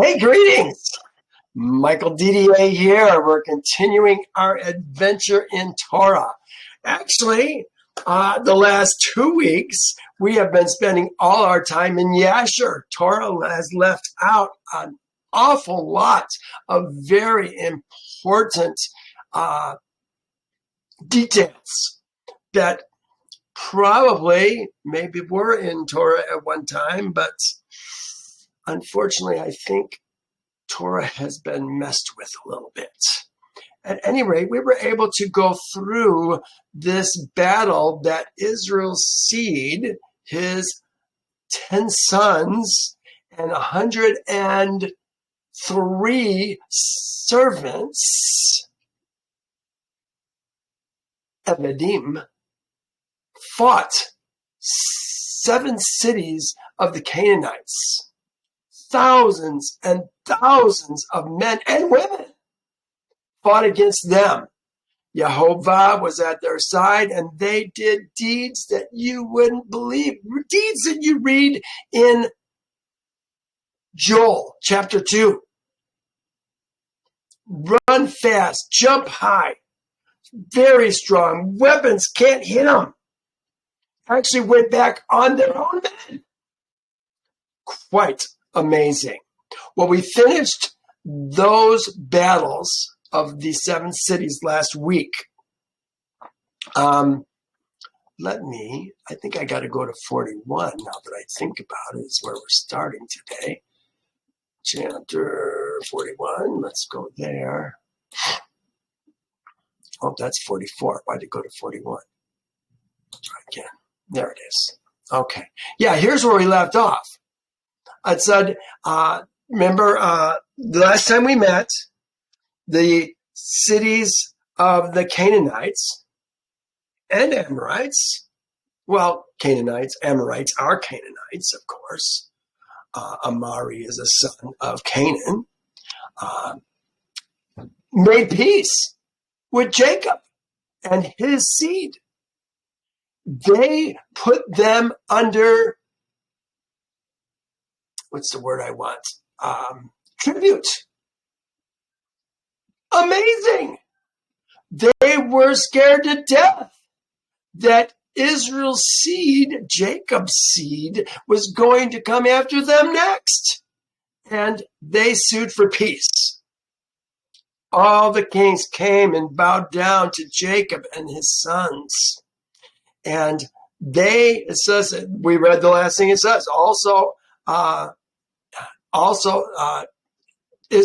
Hey, greetings! Michael DDA here. We're continuing our adventure in Torah. Actually, the last 2 weeks, we have been spending all our time in Yasher. Torah has left out an awful lot of very important details that probably maybe were in Torah at one time, but unfortunately, I think Torah has been messed with a little bit. At any rate, we were able to go through this battle that Israel's seed, his 10 sons and 103 servants, Evadim, fought 7 cities of the Canaanites. Thousands and thousands of men and women fought against them. Yehovah was at their side, and they did deeds that you wouldn't believe, deeds that you read in Joel chapter 2. Run fast, jump high, very strong, weapons can't hit them. Actually went back on their own men. Quite amazing. Well, we finished those battles of the 7 cities last week. I think I got to go to 41 now that I think about it, is where we're starting today. Chapter 41, let's go there. Oh, that's 44. Why did it go to 41? Try again. There it is. Okay. Yeah, here's where we left off. I said, remember, the last time we met, the cities of the Canaanites and Amorites, well, Canaanites, Amorites are Canaanites, of course. Amari is a son of Canaan, made peace with Jacob and his seed. They put them under, what's the word I want? Tribute. Amazing. They were scared to death that Israel's seed, Jacob's seed, was going to come after them next. And they sued for peace. All the kings came and bowed down to Jacob and his sons. And it says, we read the last thing it says,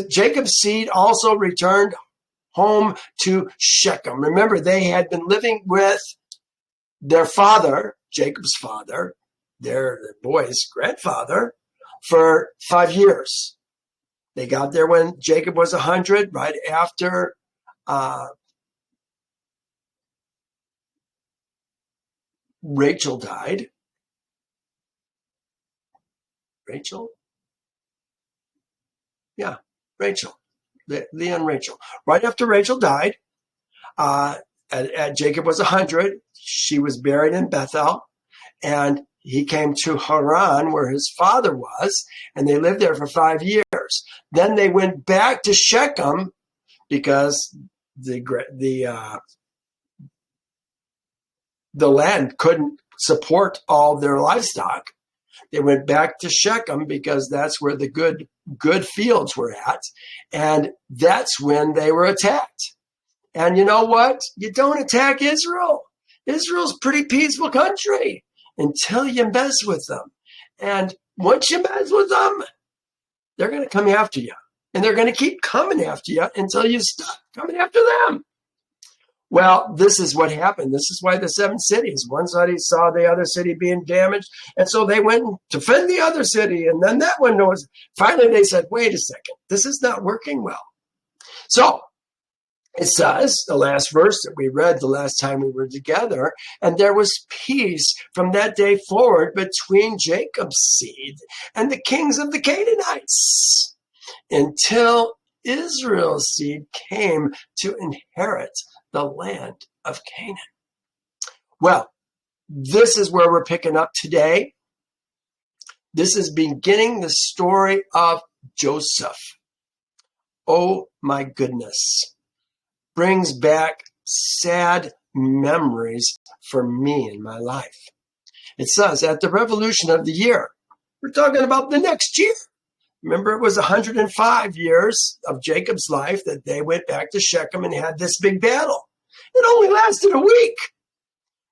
Jacob's seed also returned home to Shechem. Remember, they had been living with their father, Jacob's father, their boy's grandfather, for 5 years. They got there when Jacob was 100, right after Rachel died. Rachel? Yeah, Rachel. Leah and Rachel. Right after Rachel died, Jacob was 100. She was buried in Bethel, and he came to Haran, where his father was, and they lived there for 5 years. Then they went back to Shechem because the land couldn't support all their livestock. They went back to Shechem because that's where the good fields were at, and that's when they were attacked. And you know what? You don't attack Israel. Israel's a pretty peaceful country until you mess with them. And once you mess with them, they're going to come after you. And they're going to keep coming after you until you stop coming after them. Well, this is what happened. This is why the 7 cities, one city saw the other city being damaged, and so they went to defend the other city, and then that one was, finally they said, wait a second, this is not working well. So it says, the last verse that we read the last time we were together, and there was peace from that day forward between Jacob's seed and the kings of the Canaanites until Israel's seed came to inherit the land of Canaan. Well, this is where we're picking up today. This is beginning the story of Joseph. Oh my goodness. Brings back sad memories for me in my life. It says at the revolution of the year, we're talking about the next year. Remember, it was 105 years of Jacob's life that they went back to Shechem and had this big battle. It only lasted a week.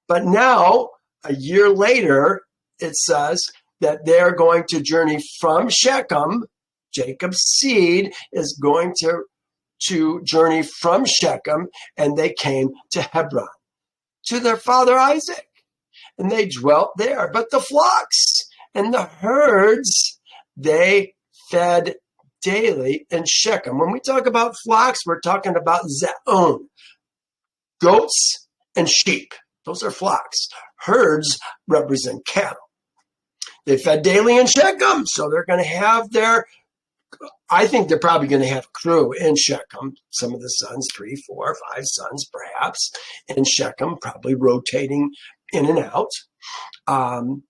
But now, a year later, it says that they're going to journey from Shechem. Jacob's seed is going to journey from Shechem, and they came to Hebron, to their father Isaac. And they dwelt there. But the flocks and the herds, they fed daily in Shechem. When we talk about flocks, we're talking about Zaon, goats and sheep. Those are flocks. Herds represent cattle. They fed daily in Shechem, so they're going to have I think they're probably going to have crew in Shechem. Some of the sons, 3, 4, 5 sons, perhaps, in Shechem, probably rotating in and out. And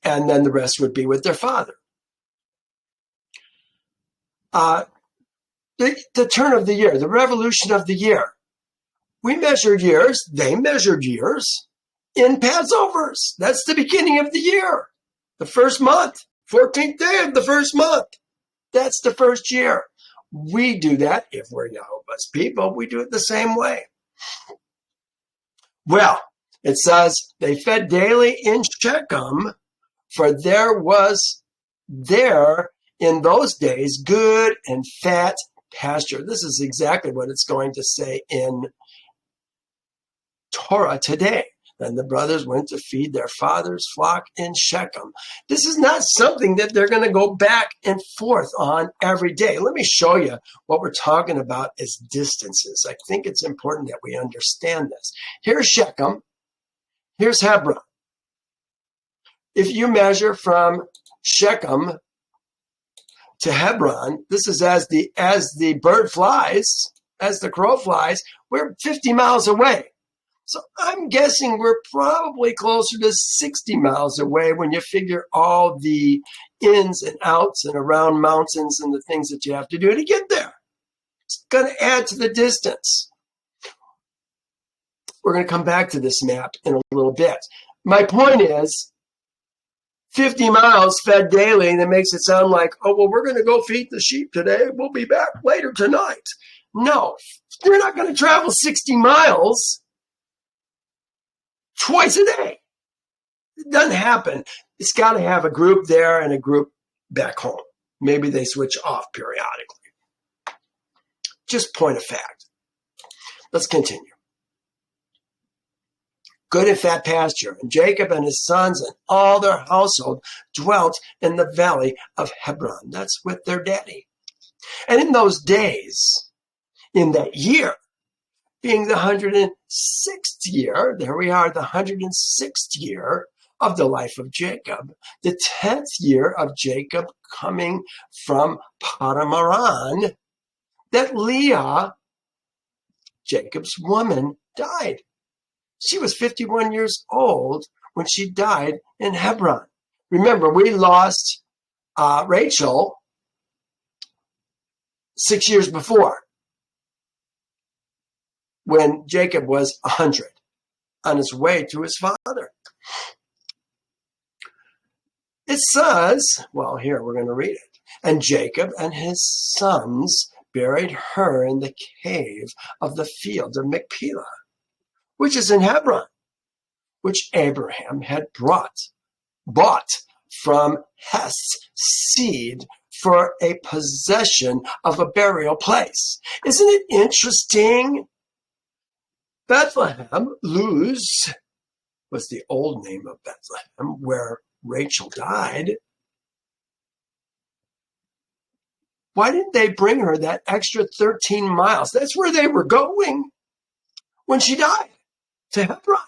then the rest would be with their father. The turn of the year, the revolution of the year. We measured years, they measured years in Passovers. That's the beginning of the year, the first month, 14th day of the first month. That's the first year. We do that if we're Yehovah's people. We do it the same way. Well, it says they fed daily in Shechem, for there was there in those days good and fat pasture. This is exactly what it's going to say in Torah today. Then the brothers went to feed their father's flock in Shechem. This is not something that they're going to go back and forth on every day. Let me show you what we're talking about as distances. I think it's important that we understand this. Here's Shechem. Here's Hebron. If you measure from Shechem to Hebron, this is as the bird flies, as the crow flies, we're 50 miles away. So I'm guessing we're probably closer to 60 miles away when you figure all the ins and outs and around mountains and the things that you have to do to get there. It's going to add to the distance. We're going to come back to this map in a little bit. My point is, 50 miles fed daily, and it makes it sound like, oh, well, we're going to go feed the sheep today. We'll be back later tonight. No, you're not going to travel 60 miles twice a day. It doesn't happen. It's got to have a group there and a group back home. Maybe they switch off periodically. Just point of fact. Let's continue. Good and fat pasture. And Jacob and his sons and all their household dwelt in the valley of Hebron. That's with their daddy. And in those days, in that year, being the 106th year, there we are, the 106th year of the life of Jacob, the 10th year of Jacob coming from Padamaran, that Leah, Jacob's woman, died. She was 51 years old when she died in Hebron. Remember, we lost Rachel 6 years before, when Jacob was 100 on his way to his father. It says, well, here we're going to read it. And Jacob and his sons buried her in the cave of the field of Machpelah, which is in Hebron, which Abraham had bought from Heth's seed for a possession of a burial place. Isn't it interesting? Bethlehem, Luz, was the old name of Bethlehem, where Rachel died. Why didn't they bring her that extra 13 miles? That's where they were going when she died, to Hebron.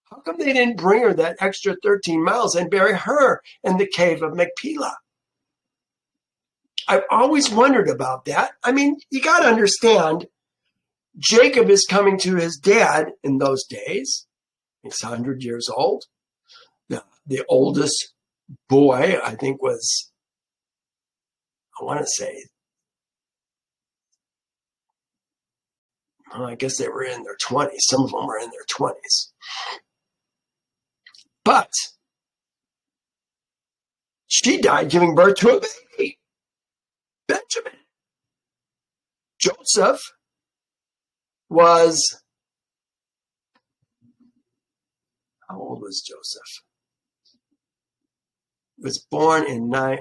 How come they didn't bring her that extra 13 miles and bury her in the cave of Machpelah? I've always wondered about that. I mean, you got to understand, Jacob is coming to his dad in those days. He's 100 years old. The oldest boy, I think, was I want to say, well, I guess they were in their 20s. Some of them were in their 20s. But she died giving birth to a baby, Benjamin. Joseph was, how old was Joseph? He was born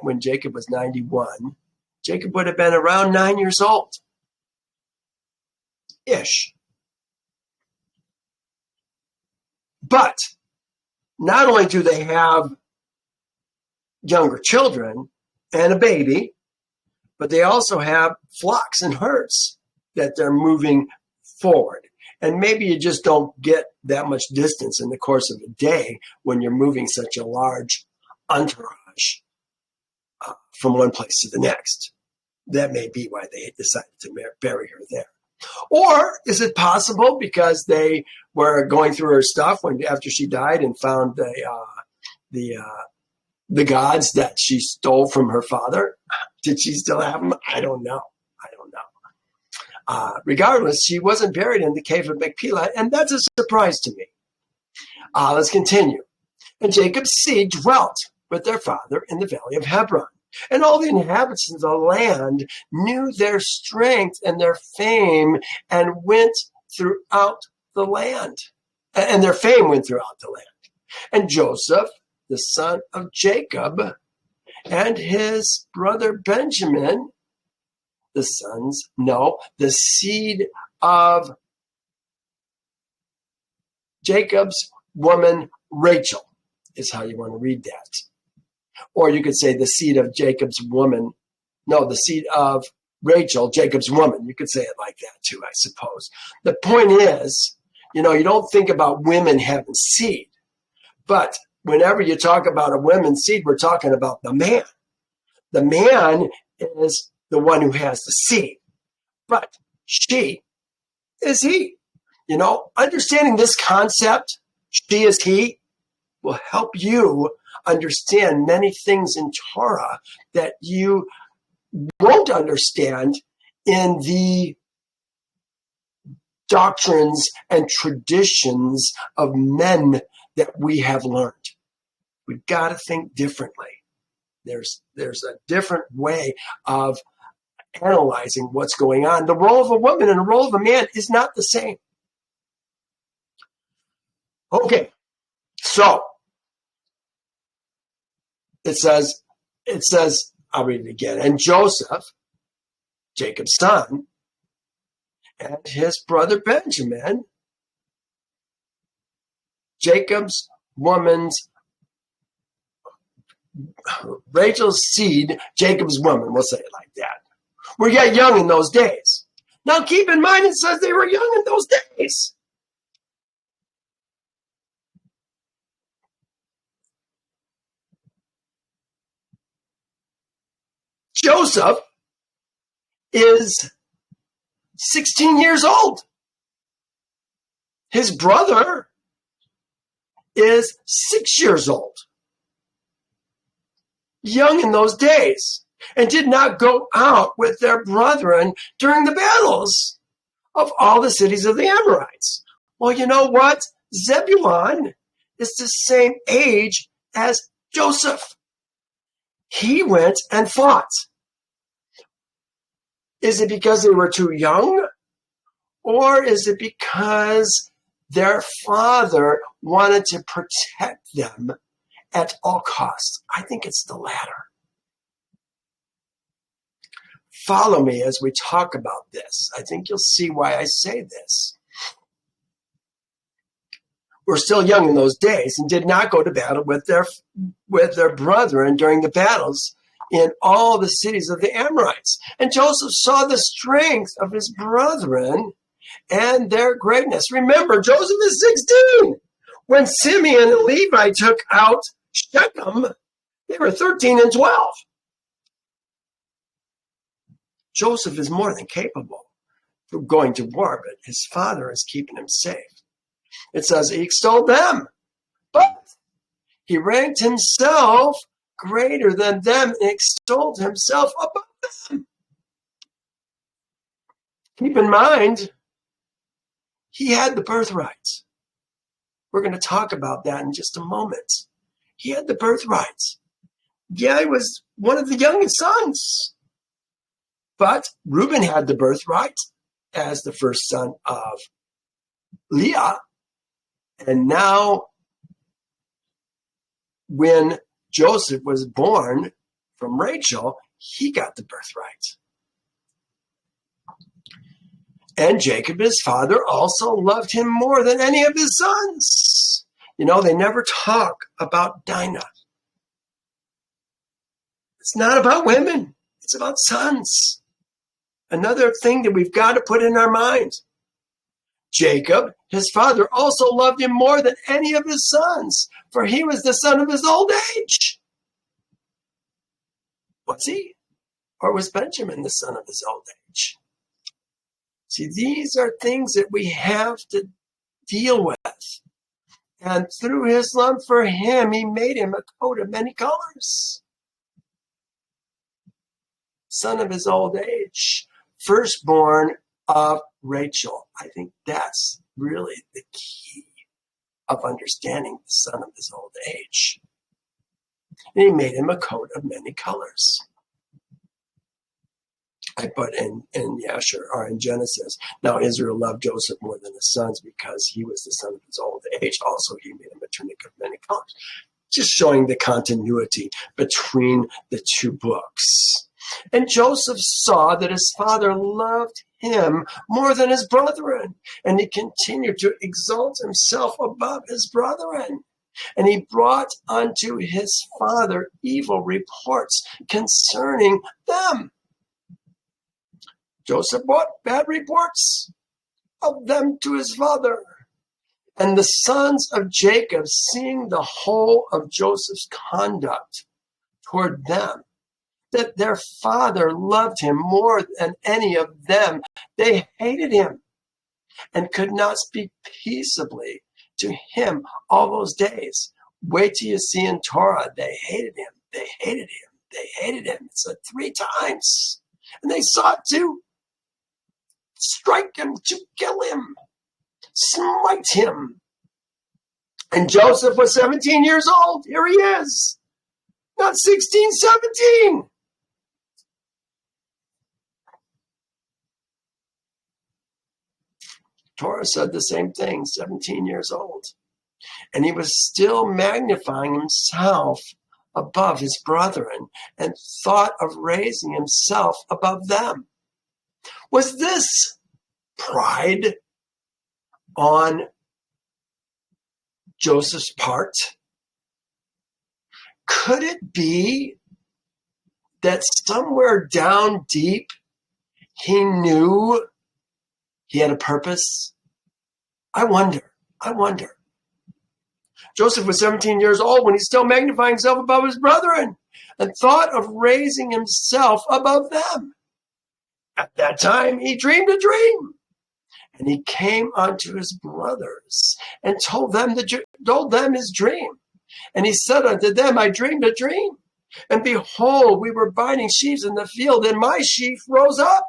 when Jacob was 91. Jacob would have been around 9 years old. Ish. But not only do they have younger children and a baby, but they also have flocks and herds that they're moving forward. And maybe you just don't get that much distance in the course of a day when you're moving such a large entourage from one place to the next. That may be why they decided to bury her there. Or is it possible because they were going through her stuff after she died and found the gods that she stole from her father? Did she still have them? I don't know. Regardless, she wasn't buried in the cave of Machpelah, and that's a surprise to me. Let's continue. And Jacob's seed dwelt with their father in the valley of Hebron. And all the inhabitants of the land knew their strength and their fame and went throughout the land. And their fame went throughout the land. And Joseph, the son of Jacob, and his brother Benjamin, the seed of Jacob's woman Rachel is how you want to read that. Or you could say the seed of Jacob's woman. No, the seed of Rachel, Jacob's woman. You could say it like that too, I suppose. The point is, you don't think about women having seed. But whenever you talk about a woman's seed, we're talking about the man. The man is the one who has the seed. But she is he. Understanding this concept, she is he, will help you understand many things in Torah that you won't understand in the doctrines and traditions of men that we have learned. We've got to think differently. There's a different way of analyzing what's going on. The role of a woman and the role of a man is not the same. Okay, so it says, I'll read it again. And Joseph, Jacob's son, and his brother Benjamin, Jacob's woman's, Rachel's seed, Jacob's woman, we'll say it like that, were yet young in those days. Now keep in mind, it says they were young in those days. Joseph is 16 years old. His brother is 6 years old. Young in those days, and did not go out with their brethren during the battles of all the cities of the Amorites. Well, you know what? Zebulun is the same age as Joseph. He went and fought. Is it because they were too young? Or is it because their father wanted to protect them at all costs? I think it's the latter. Follow me as we talk about this. I think you'll see why I say this. Were still young in those days and did not go to battle with their brethren during the battles in all the cities of the Amorites. And Joseph saw the strength of his brethren and their greatness. Remember, Joseph is 16. When Simeon and Levi took out Shechem, they were 13 and 12. Joseph is more than capable of going to war, but his father is keeping him safe. It says he extolled them, but he ranked himself greater than them and extolled himself above them. Keep in mind, he had the birthright. We're going to talk about that in just a moment. He had the birthright. Yeah, he was one of the youngest sons. But Reuben had the birthright as the first son of Leah. And now, when Joseph was born from Rachel, he got the birthright. And Jacob, his father, also loved him more than any of his sons. You know, they never talk about Dinah. It's not about women. It's about sons. Another thing that we've got to put in our minds. Jacob, his father, also loved him more than any of his sons, for he was the son of his old age. Was he? Or was Benjamin the son of his old age? See, these are things that we have to deal with. And through his love for him, he made him a coat of many colors. Son of his old age, firstborn of Rachel. I think that's really the key of understanding the son of his old age. And he made him a coat of many colors. I put in Yasher, or in Genesis, now Israel loved Joseph more than his sons because he was the son of his old age. Also, he made him a tunic of many colors. Just showing the continuity between the two books. And Joseph saw that his father loved him more than his brethren, and he continued to exalt himself above his brethren. And he brought unto his father evil reports concerning them. Joseph brought bad reports of them to his father. And the sons of Jacob, seeing the whole of Joseph's conduct toward them, that their father loved him more than any of them, they hated him and could not speak peaceably to him all those days. Wait till you see in Torah, they hated him, they hated him, they hated him. It said 3 times. And they sought to strike him, to kill him, smite him. And Joseph was 17 years old. Here he is. Not 16, 17. Torah said the same thing, 17 years old. And he was still magnifying himself above his brethren and thought of raising himself above them. Was this pride on Joseph's part? Could it be that somewhere down deep he knew he had a purpose? I wonder. Joseph was 17 years old when he's still magnifying himself above his brethren and thought of raising himself above them. At that time, he dreamed a dream. And he came unto his brothers and told them his dream. And he said unto them, I dreamed a dream. And behold, we were binding sheaves in the field, and my sheaf rose up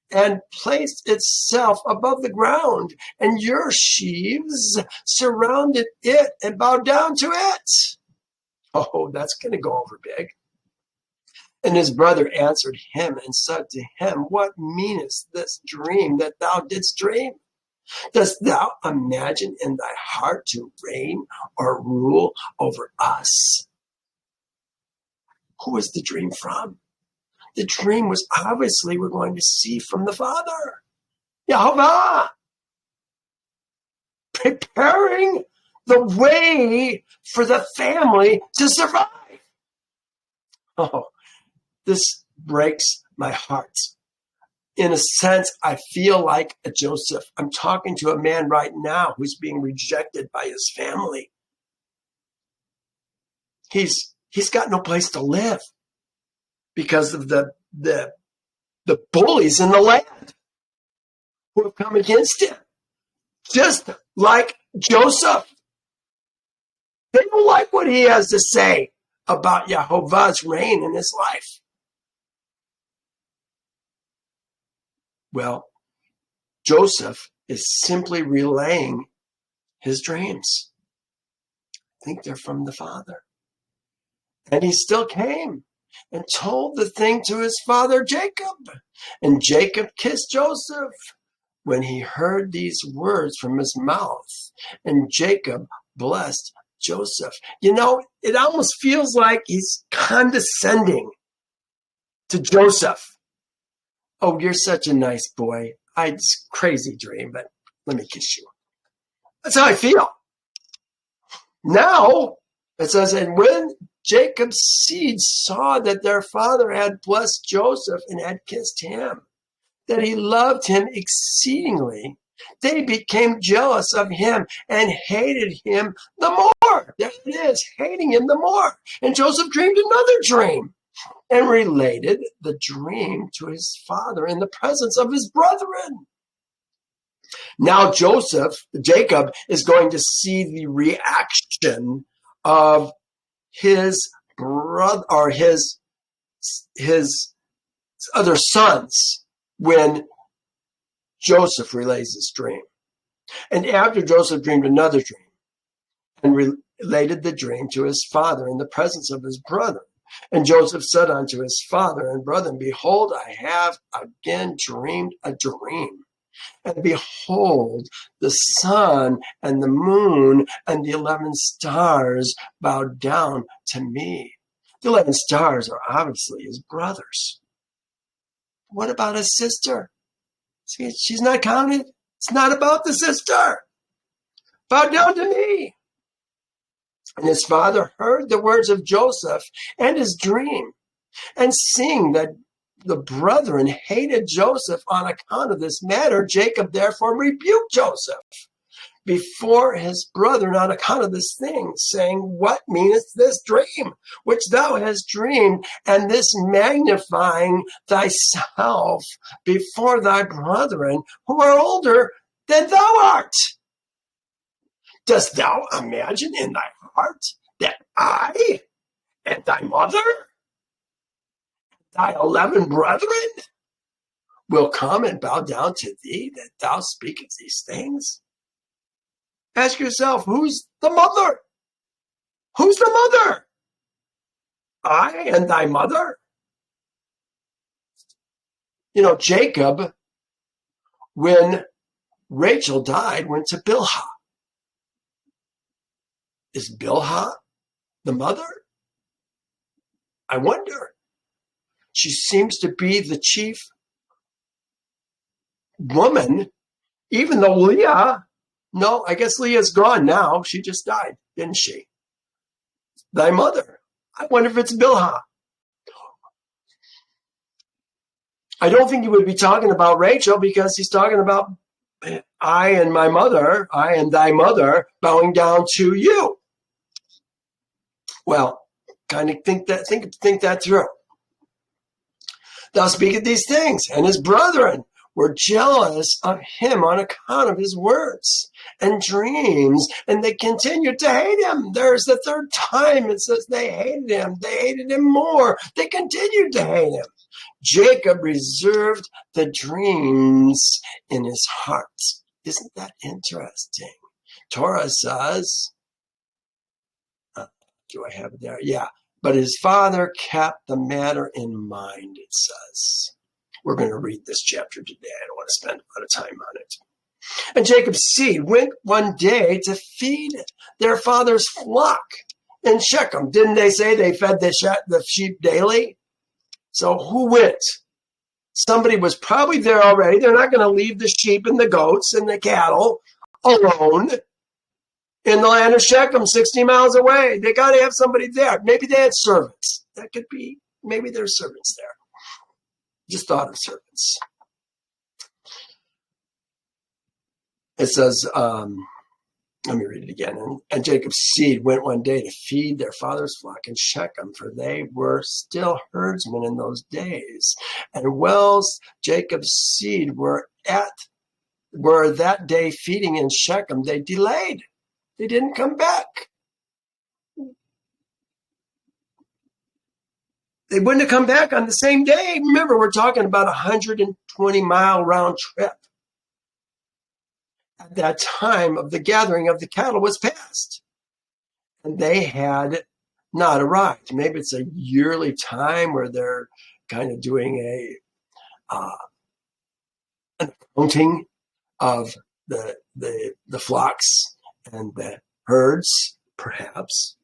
and placed itself above the ground, and your sheaves surrounded it and bowed down to it. Oh, that's going to go over big. And his brother answered him and said to him, what meanest this dream that thou didst dream? Dost thou imagine in thy heart to reign or rule over us? Who is the dream from? The dream was obviously, we're going to see, from the Father. Yehovah, preparing the way for the family to survive. Oh, this breaks my heart. In a sense, I feel like a Joseph. I'm talking to a man right now who's being rejected by his family. He's got no place to live because of the bullies in the land who have come against him. Just like Joseph. They don't like what he has to say about Yehovah's reign in his life. Well, Joseph is simply relaying his dreams. I think they're from the father. And he still came and told the thing to his father Jacob. And Jacob kissed Joseph when he heard these words from his mouth. And Jacob blessed Joseph. You know, it almost feels like he's condescending to Joseph. Oh, you're such a nice boy. It's a crazy dream, but let me kiss you. That's how I feel. Now, it says, and when Jacob's seed saw that their father had blessed Joseph and had kissed him, that he loved him exceedingly, they became jealous of him and hated him the more. There it is, hating him the more. And Joseph dreamed another dream and related the dream to his father in the presence of his brethren. Now Jacob is going to see the reaction of his brother or his other sons when Joseph relays his dream. And after Joseph dreamed another dream and related the dream to his father in the presence of his brother. And Joseph said unto his father and brethren, behold, I have again dreamed a dream. And behold, the sun and the moon and the 11 stars bowed down to me. The 11 stars are obviously his brothers. What about his sister? See, she's not counted. It's not about the sister. Bow down to me. And his father heard the words of Joseph and his dream. And seeing that the brethren hated Joseph on account of this matter, Jacob therefore rebuked Joseph before his brethren on account of this thing, saying, what meaneth this dream which thou hast dreamed, and this magnifying thyself before thy brethren who are older than thou art? Dost thou imagine in thy heart that I and thy mother, thy 11 brethren, will come and bow down to thee, that thou speakest these things? Ask yourself, who's the mother? Who's the mother? I and thy mother? You know, Jacob, when Rachel died, went to Bilhah. Is Bilhah the mother? I wonder. She seems to be the chief woman, even though Leah, no, I guess Leah's gone now. She just died, didn't she? Thy mother. I wonder if it's Bilhah. I don't think he would be talking about Rachel, because he's talking about I and my mother, I and thy mother bowing down to you. Well, kind of think that through. Thou speakest these things, and his brethren were jealous of him on account of his words and dreams, and they continued to hate him. There's the third time it says they hated him. They hated him more. They continued to hate him. Jacob reserved the dreams in his heart. Isn't that interesting? Torah says, do I have it there? Yeah. But his father kept the matter in mind, it says. We're going to read this chapter today. I don't want to spend a lot of time on it. And Jacob's seed went one day to feed their father's flock in Shechem. Didn't they say they fed the sheep daily? So who went? Somebody was probably there already. They're not going to leave the sheep and the goats and the cattle alone in the land of Shechem, 60 miles away. They got to have somebody there. Maybe they had servants. That could be, maybe there's servants there. Just thought of servants. It says, let me read it again. And Jacob's seed went one day to feed their father's flock in Shechem, for they were still herdsmen in those days. And whilst Jacob's seed were that day feeding in Shechem, they delayed. They didn't come back. they wouldn't have come back on the same day. Remember, we're talking about a 120-mile round trip. At that time of the gathering of the cattle was past, and they had not arrived. Maybe it's a yearly time where they're kind of doing an accounting of the flocks and the herds, perhaps.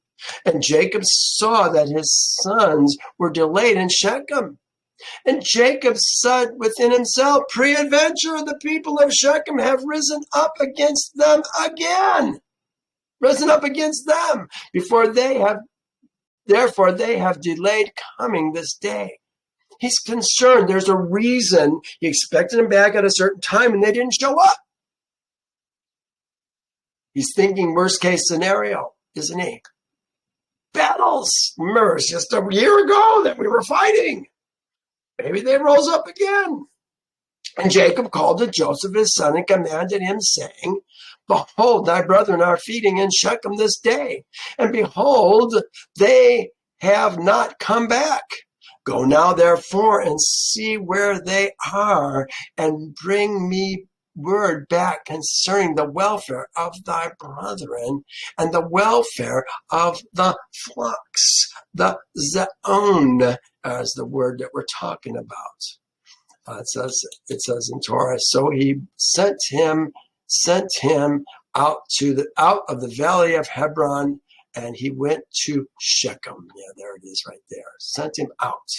And Jacob saw that his sons were delayed in Shechem. And Jacob said within himself, peradventure the people of Shechem have risen up against them again. Risen up against them. Therefore they have delayed coming this day. He's concerned. There's a reason. He expected them back at a certain time and they didn't show up. He's thinking worst case scenario, isn't he? Battles. Remember, it's just a year ago that we were fighting. Maybe they rose up again. And Jacob called to Joseph his son and commanded him, saying, behold, thy brethren are feeding in Shechem this day. And behold, they have not come back. Go now, therefore, and see where they are, and bring me word back concerning the welfare of thy brethren and the welfare of the flocks. The zeon is the word that we're talking about. It says in Torah, so he sent him out of the valley of Hebron, and he went to Shechem. Yeah, there it is right there. Sent him out.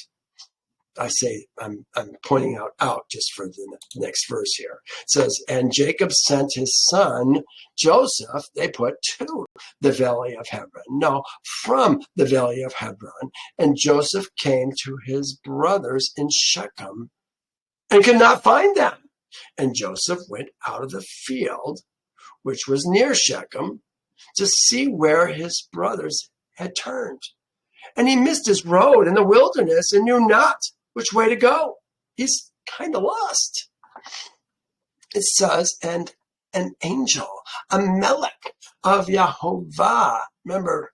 I say, I'm pointing out just for the next verse here. It says, and Jacob sent his son Joseph, they put to the valley of Hebron. No, from the valley of Hebron. And Joseph came to his brothers in Shechem and could not find them. And Joseph went out of the field, which was near Shechem, to see where his brothers had turned. And he missed his road in the wilderness and knew not which way to go. He's kind of lost. It says, and an angel, a melech of Yehovah. Remember,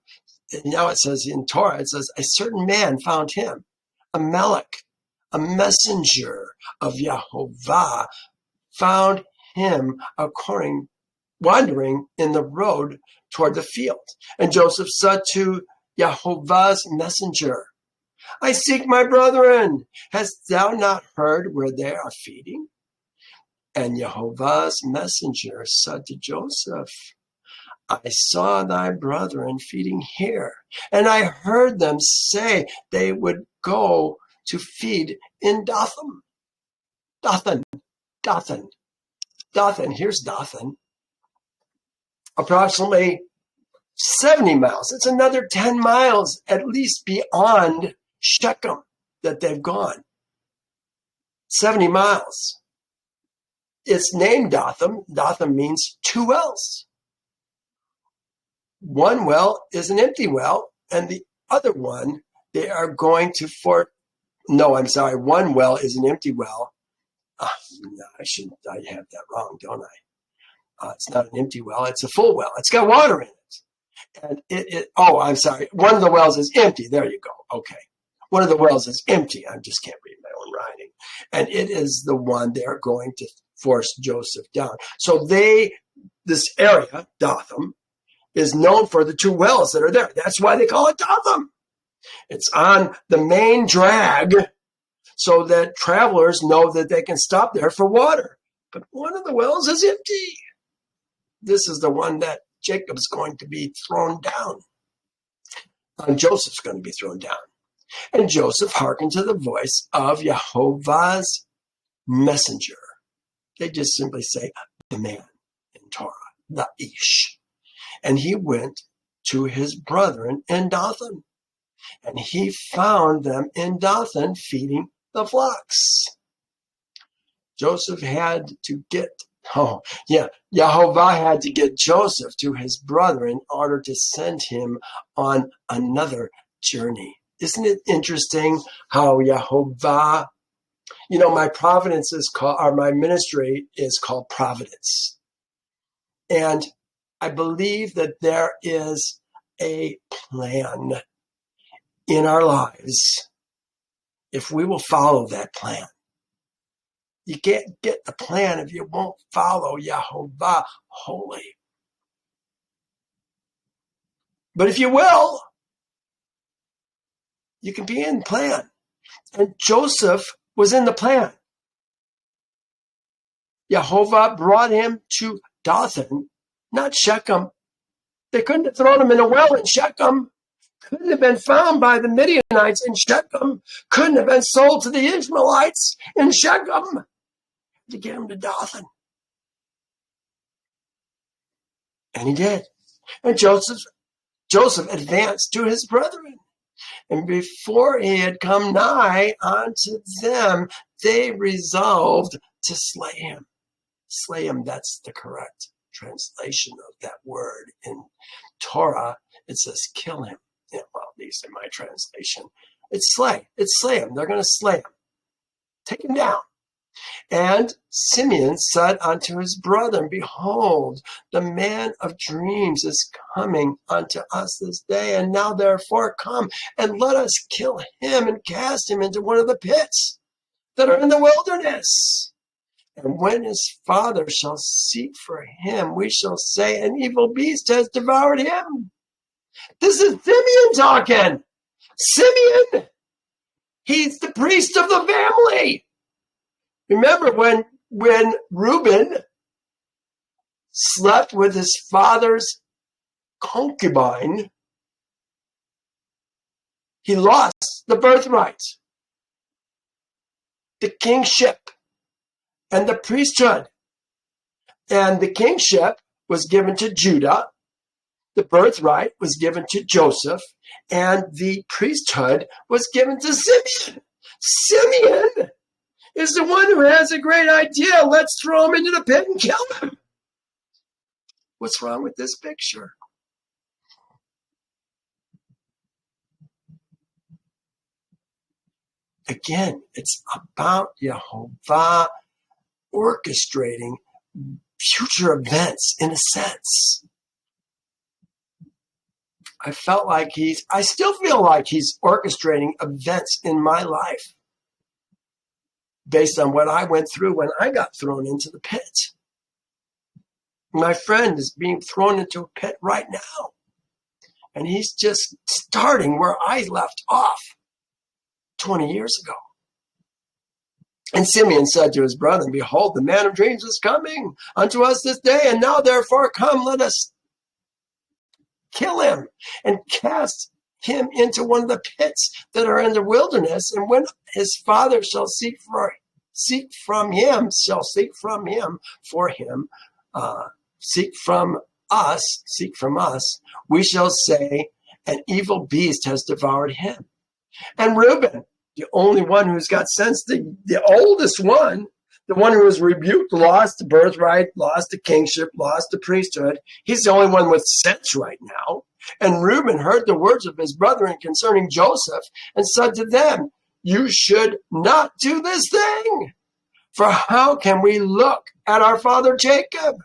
now it says in Torah, it says, a certain man found him, a melech, a messenger of Yehovah, found him wandering in the road toward the field. And Joseph said to Yehovah's messenger, I seek my brethren. Hast thou not heard where they are feeding? And Yehovah's messenger said to Joseph, I saw thy brethren feeding here, and I heard them say they would go to feed in Dothan. Dothan, here's Dothan. Approximately 70 miles. It's another 10 miles at least beyond Shechem that they've gone. 70 miles. It's named Dothan. Dothan means two wells. One well is an empty well, and the other one, they are going to one well is an empty well. I have that wrong, don't I? It's not an empty well. It's a full well. It's got water in it. And I'm sorry. One of the wells is empty. There you go. Okay. One of the wells is empty. I just can't read my own writing. And it is the one they're going to force Joseph down. So this area, Dothan, is known for the two wells that are there. That's why they call it Dothan. It's on the main drag so that travelers know that they can stop there for water. But one of the wells is empty. This is the one that Jacob's going to be thrown down. Joseph's going to be thrown down. And Joseph hearkened to the voice of Yehovah's messenger. They just simply say, the man in Torah, the Ish. And he went to his brethren in Dothan. And he found them in Dothan feeding the flocks. Joseph had to Yehovah had to get Joseph to his brother in order to send him on another journey. Isn't it interesting how Yehovah, my ministry is called Providence. And I believe that there is a plan in our lives if we will follow that plan. You can't get the plan if you won't follow Yehovah holy. But if you will, you can be in the plan. And Joseph was in the plan. Yehovah brought him to Dothan, not Shechem. They couldn't have thrown him in a well in Shechem. Couldn't have been found by the Midianites in Shechem. Couldn't have been sold to the Ishmaelites in Shechem. To get him to Dothan. And he did. And Joseph advanced to his brethren. And before he had come nigh unto them, they resolved to slay him. Slay him, that's the correct translation of that word. In Torah, it says kill him. Yeah, well, these are my translation. It's slay. It's slay him. They're going to slay him. Take him down. And Simeon said unto his brethren, behold, the man of dreams is coming unto us this day, and now therefore come, and let us kill him and cast him into one of the pits that are in the wilderness. And when his father shall seek for him, we shall say, an evil beast has devoured him. This is Simeon talking. Simeon, he's the priest of the family. Remember when Reuben slept with his father's concubine, he lost the birthright, the kingship, and the priesthood. And the kingship was given to Judah, the birthright was given to Joseph, and the priesthood was given to Simeon. Simeon is the one who has a great idea. Let's throw him into the pit and kill him. What's wrong with this picture? Again, it's about Yehovah orchestrating future events in a sense. I still feel like he's orchestrating events in my life based on what I went through when I got thrown into the pit. My friend is being thrown into a pit right now. And he's just starting where I left off 20 years ago. And Simeon said to his brethren, behold, the man of dreams is coming unto us this day, and now therefore come, let us kill him and cast him into one of the pits that are in the wilderness. And when his father shall seek from us, we shall say, an evil beast has devoured him. And Reuben, the only one who's got sense, the oldest one, the one who was rebuked, lost the birthright, lost the kingship, lost the priesthood. He's the only one with sense right now. And Reuben heard the words of his brethren concerning Joseph and said to them, you should not do this thing. For how can we look at our father Jacob?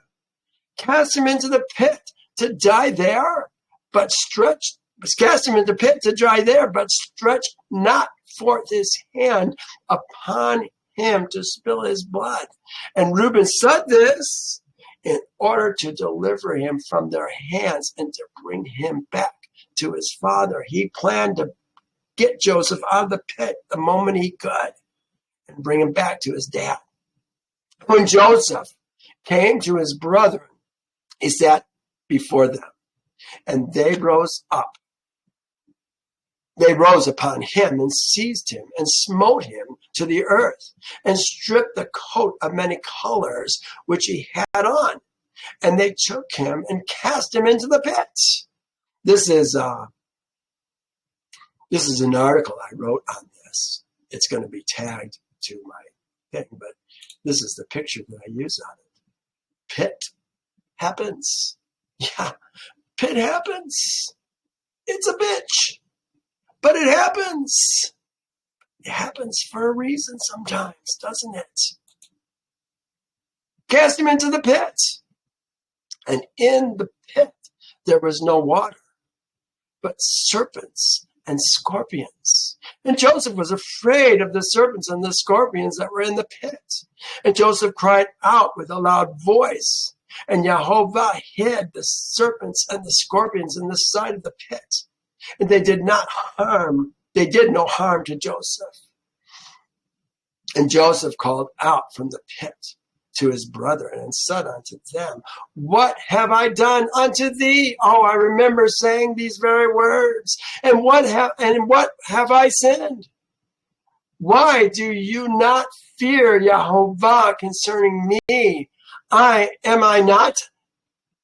Cast him into the pit to die there, cast him into the pit to die there, but stretch not forth his hand upon him to spill his blood. And Reuben said this in order to deliver him from their hands and to bring him back to his father. He planned to get Joseph out of the pit the moment he could and bring him back to his dad. When Joseph came to his brethren, he sat before them, and they rose up. They rose upon him and seized him and smote him to the earth and stripped the coat of many colors which he had on. And they took him and cast him into the pit. This is an article I wrote on this. It's going to be tagged to my thing, but this is the picture that I use on it. Pit happens. Yeah, pit happens. It's a bitch. But it happens. It happens for a reason sometimes, doesn't it? Cast him into the pit. And in the pit there was no water, but serpents and scorpions. And Joseph was afraid of the serpents and the scorpions that were in the pit. And Joseph cried out with a loud voice. And Yehovah hid the serpents and the scorpions in the side of the pit. And they did no harm to Joseph. And Joseph called out from the pit to his brethren and said unto them, what have I done unto thee? Oh, I remember saying these very words. And what have I sinned? Why do you not fear Yehovah concerning me? Am I not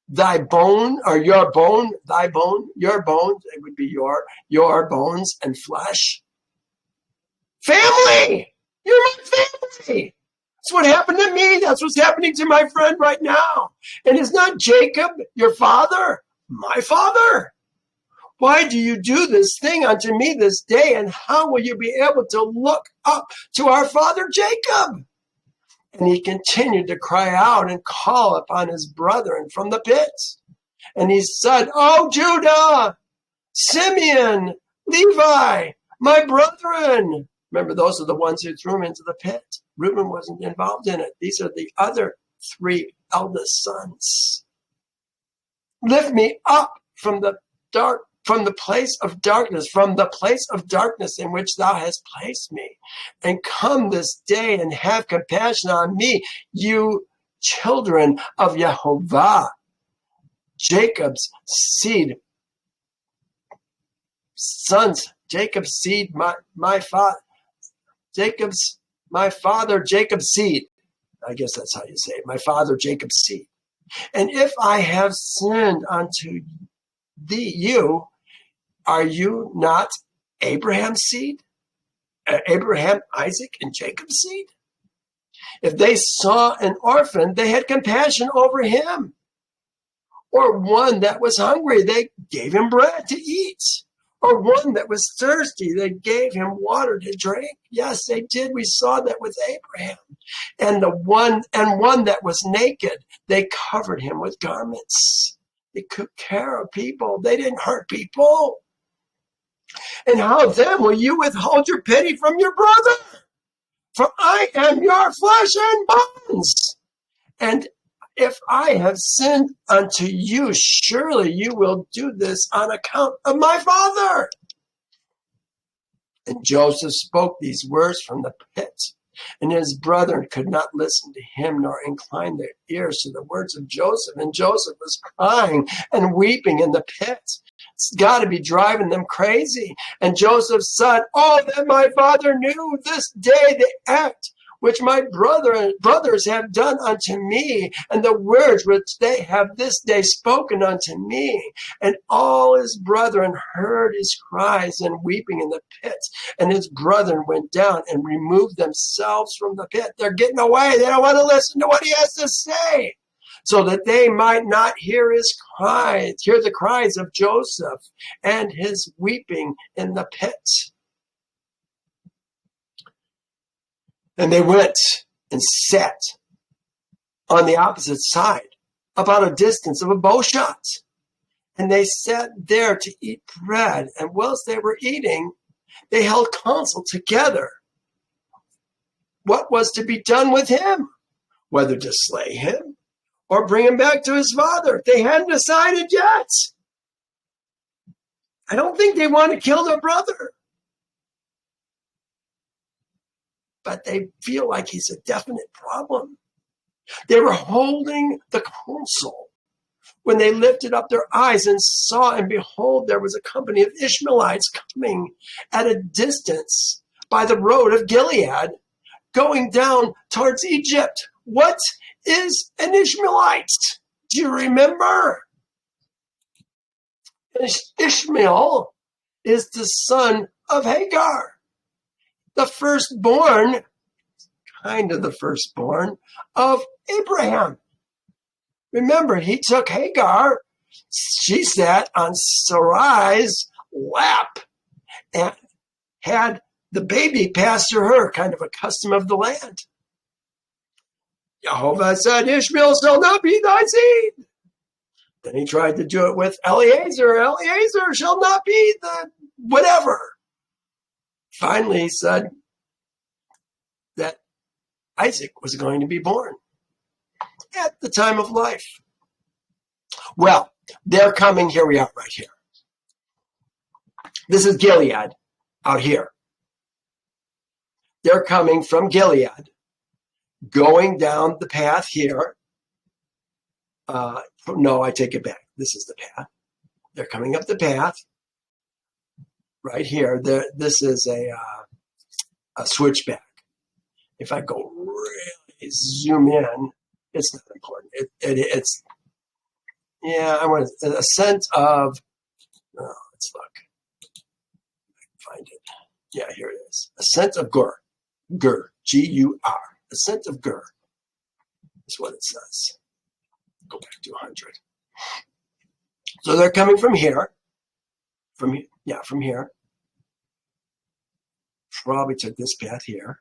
thy bone, or your bone, thy bone, your bones? It would be your bones and flesh. Family! You're my family! That's what happened to me. That's what's happening to my friend right now. And is not Jacob your father? My father? Why do you do this thing unto me this day? And how will you be able to look up to our father Jacob? And he continued to cry out and call upon his brethren from the pit. And he said, O Judah, Simeon, Levi, my brethren. Remember, those are the ones who threw him into the pit. Reuben wasn't involved in it. These are the other three eldest sons. Lift me up from the place of darkness in which thou hast placed me, and come this day and have compassion on me, you children of Yehovah, Jacob's seed, sons, Jacob's seed, my father, Jacob's seed. I guess that's how you say it. My father, Jacob's seed. And if I have sinned unto you, are you not Abraham's seed? Abraham, Isaac, and Jacob's seed? If they saw an orphan, they had compassion over him. Or one that was hungry, they gave him bread to eat. Or one that was thirsty, they gave him water to drink. Yes, they did. We saw that with Abraham. And one that was naked, they covered him with garments. They took care of people. They didn't hurt people. And how then will you withhold your pity from your brother? For I am your flesh and bones. And if I have sinned unto you, surely you will do this on account of my father. And Joseph spoke these words from the pit, and his brethren could not listen to him nor incline their ears to the words of Joseph. And Joseph was crying and weeping in the pit. It's got to be driving them crazy. And Joseph said, oh, that my father knew this day the act which my brothers have done unto me, and the words which they have this day spoken unto me. And all his brethren heard his cries and weeping in the pit. And his brethren went down and removed themselves from the pit. They're getting away. They don't want to listen to what he has to say, so that they might not hear the cries of Joseph and his weeping in the pit. And they went and sat on the opposite side, about a distance of a bow shot. And they sat there to eat bread. And whilst they were eating, they held counsel together. What was to be done with him? Whether to slay him or bring him back to his father. They hadn't decided yet. I don't think they want to kill their brother. But they feel like he's a definite problem. They were holding the counsel when they lifted up their eyes and saw, and behold, there was a company of Ishmaelites coming at a distance by the road of Gilead, going down towards Egypt. What is an Ishmaelite? Do you remember? Ishmael is the son of Hagar. The firstborn, kind of the firstborn of Abraham. Remember, he took Hagar. She sat on Sarai's lap and had the baby pass to her, kind of a custom of the land. Yehovah said, Ishmael shall not be thy seed. Then he tried to do it with Eliezer. Eliezer shall not be whatever, finally said that Isaac was going to be born at the time of life. Well, they're coming. Here we are right here. This is Gilead out here. They're coming from Gilead, going down the path here. No, I take it back. This is the path. They're coming up the path right here. This is a switchback. If I go really zoom in, it's not important. It's yeah. I want a ascent of. Oh, let's look. Find it. Yeah, here it is. Ascent of Gur. Gur. G-U-R. Ascent of Gur. That's what it says. Go back to 100. So they're coming from here. From here. Probably took this path here.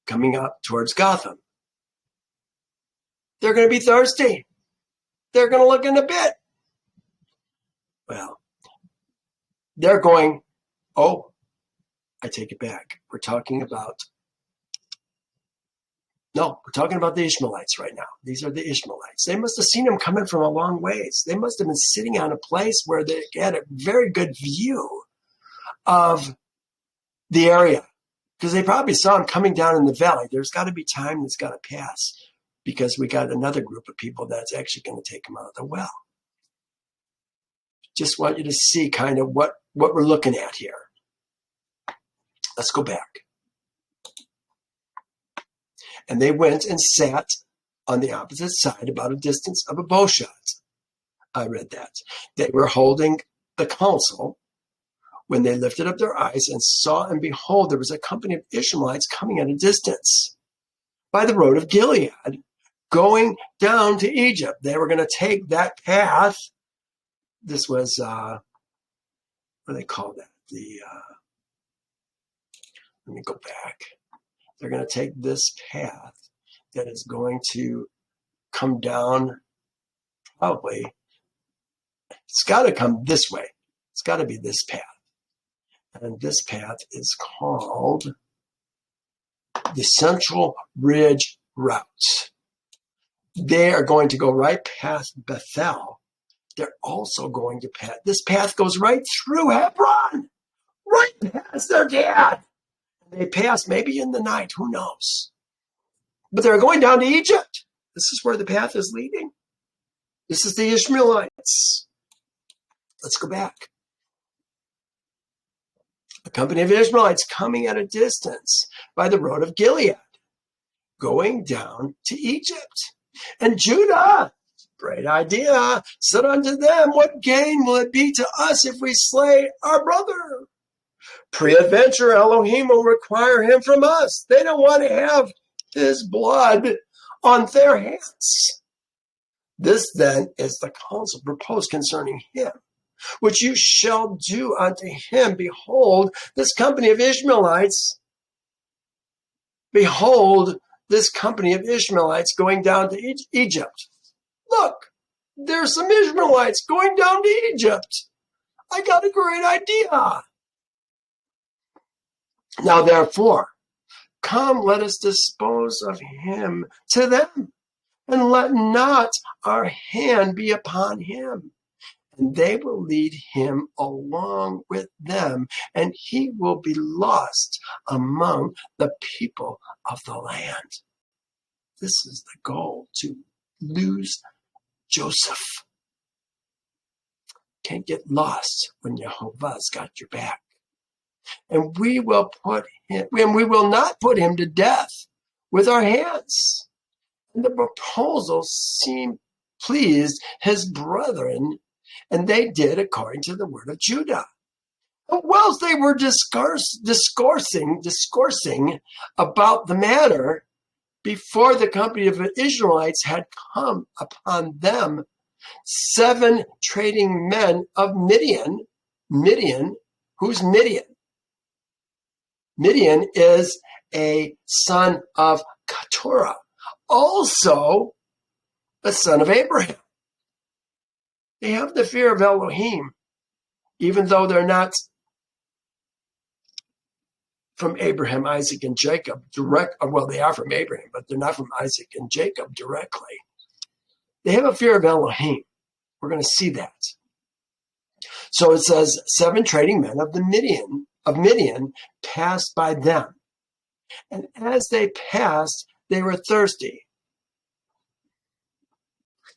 Coming up towards Gotham. They're going to be thirsty. They're going to look in a bit. Well, they're going, oh, I take it back. We're talking about the Ishmaelites right now. These are the Ishmaelites. They must have seen them coming from a long ways. They must have been sitting on a place where they had a very good view of the area because they probably saw them coming down in the valley. There's got to be time that's got to pass because we got another group of people that's actually going to take them out of the well. Just want you to see kind of what we're looking at here. Let's go back. And they went and sat on the opposite side about a distance of a bow shot. I read that. They were holding the council when they lifted up their eyes and saw, and behold, there was a company of Ishmaelites coming at a distance by the road of Gilead, going down to Egypt. They were going to take that path. This was, what do they call that? Let me go back. They're going to take this path that is going to come down probably. It's got to come this way. It's got to be this path. And this path is called the Central Ridge Route. They are going to go right past Bethel. They're also going to pass. This path goes right through Hebron, right past their dad. They pass maybe in the night, who knows? But they're going down to Egypt. This is where the path is leading. This is the Ishmaelites. Let's go back. A company of Ishmaelites coming at a distance by the road of Gilead, going down to Egypt. And Judah, great idea, said unto them, what gain will it be to us if we slay our brother? Peradventure Elohim will require him from us. They don't want to have his blood on their hands. This then is the counsel proposed concerning him, which you shall do unto him. Behold, this company of Ishmaelites. Behold, this company of Ishmaelites going down to Egypt. Look, there's some Ishmaelites going down to Egypt. I got a great idea. Now, therefore, come, let us dispose of him to them, and let not our hand be upon him. And they will lead him along with them, and he will be lost among the people of the land. This is the goal, to lose Joseph. Can't get lost when Yehovah's got your back. And we will not put him to death with our hands. And the proposal pleased his brethren, and they did according to the word of Judah. And whilst they were discoursing about the matter, before the company of Israelites had come upon them, 7 trading men of Midian. Midian, who's Midian? Midian is a son of Keturah, also a son of Abraham. They have the fear of Elohim even though they're not from Abraham, Isaac, and Jacob well, they are from Abraham, but they're not from Isaac and Jacob directly. They have a fear of Elohim. We're going to see that. So it says 7 trading men of Midian passed by them. And as they passed, they were thirsty.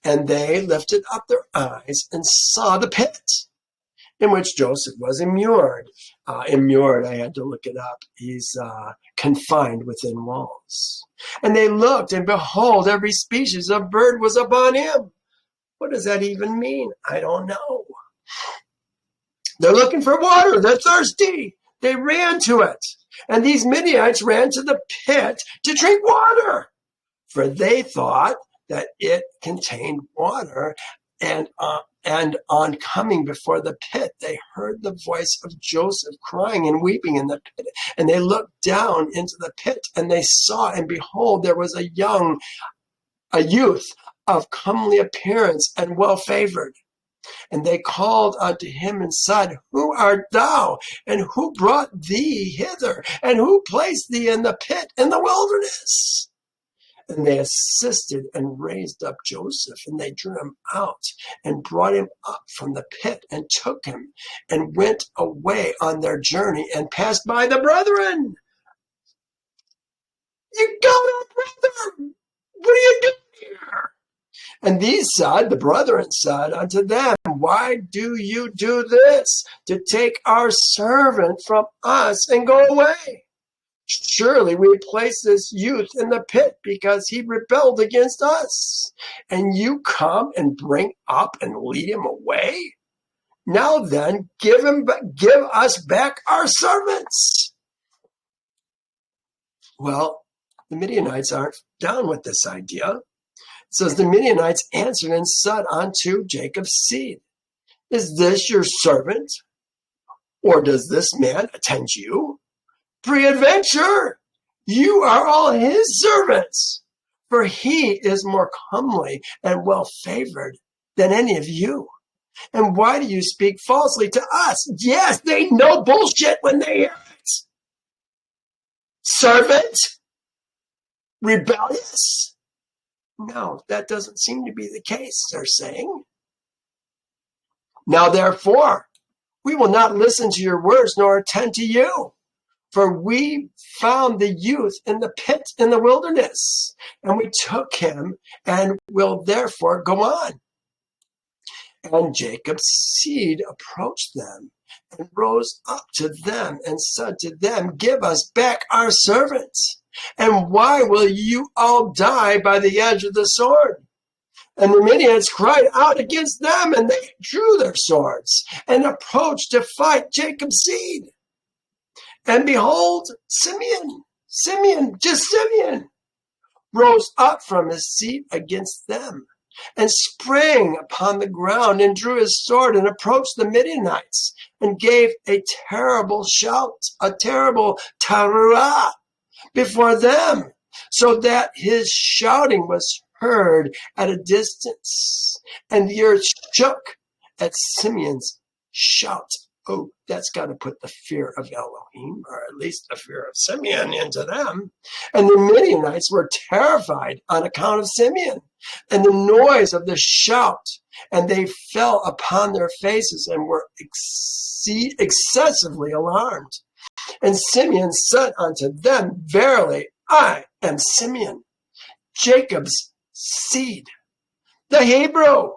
And they lifted up their eyes and saw the pit in which Joseph was immured. Immured, I had to look it up. He's confined within walls. And they looked, and behold, every species of bird was upon him. What does that even mean? I don't know. They're looking for water. They're thirsty. They ran to it. And these Midianites ran to the pit to drink water, for they thought that it contained water. And on coming before the pit, they heard the voice of Joseph crying and weeping in the pit. And they looked down into the pit, and they saw, and behold, there was a youth of comely appearance and well-favored. And they called unto him and said, Who art thou? And who brought thee hither? And who placed thee in the pit in the wilderness? And they assisted and raised up Joseph, and they drew him out and brought him up from the pit and took him and went away on their journey and passed by the brethren. You go, brother! What are you doing here? And these said, the brethren said unto them, Why do you do this, to take our servant from us and go away? Surely we place this youth in the pit because he rebelled against us. And you come and bring up and lead him away? Now then, give us back our servants. Well, the Midianites aren't down with this idea. It says, the Midianites answered and said unto Jacob's seed, Is this your servant? Or does this man attend you? Peradventure, you are all his servants, for he is more comely and well-favored than any of you. And why do you speak falsely to us? Yes, they know bullshit when they hear it. Servant? Rebellious? No, that doesn't seem to be the case, they're saying. Now, therefore, we will not listen to your words nor attend to you. For we found the youth in the pit in the wilderness, and we took him and will therefore go on. And Jacob's seed approached them and rose up to them and said to them, Give us back our servants. And why will you all die by the edge of the sword? And the Midianites cried out against them, and they drew their swords and approached to fight Jacob's seed. And behold, Simeon, rose up from his seat against them and sprang upon the ground and drew his sword and approached the Midianites and gave a terrible shout, a terrible taruah before them, so that his shouting was heard at a distance, and the earth shook at Simeon's shout. Oh, that's got to put the fear of Elohim, or at least the fear of Simeon, into them. And the Midianites were terrified on account of Simeon and the noise of the shout, and they fell upon their faces and were excessively alarmed. And Simeon said unto them, Verily, I am Simeon, Jacob's seed, the Hebrew,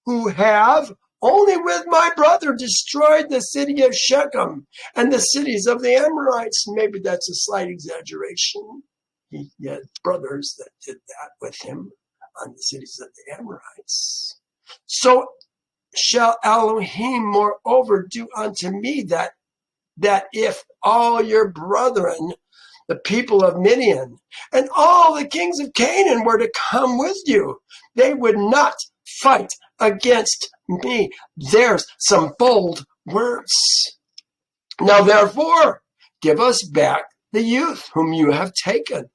who have only with my brother destroyed the city of Shechem and the cities of the Amorites. Maybe that's a slight exaggeration. He had brothers that did that with him on the cities of the Amorites. So shall Elohim moreover do unto me that if all your brethren, the people of Midian, and all the kings of Canaan were to come with you, they would not fight against me. There's some bold words. Now, therefore, give us back the youth whom you have taken,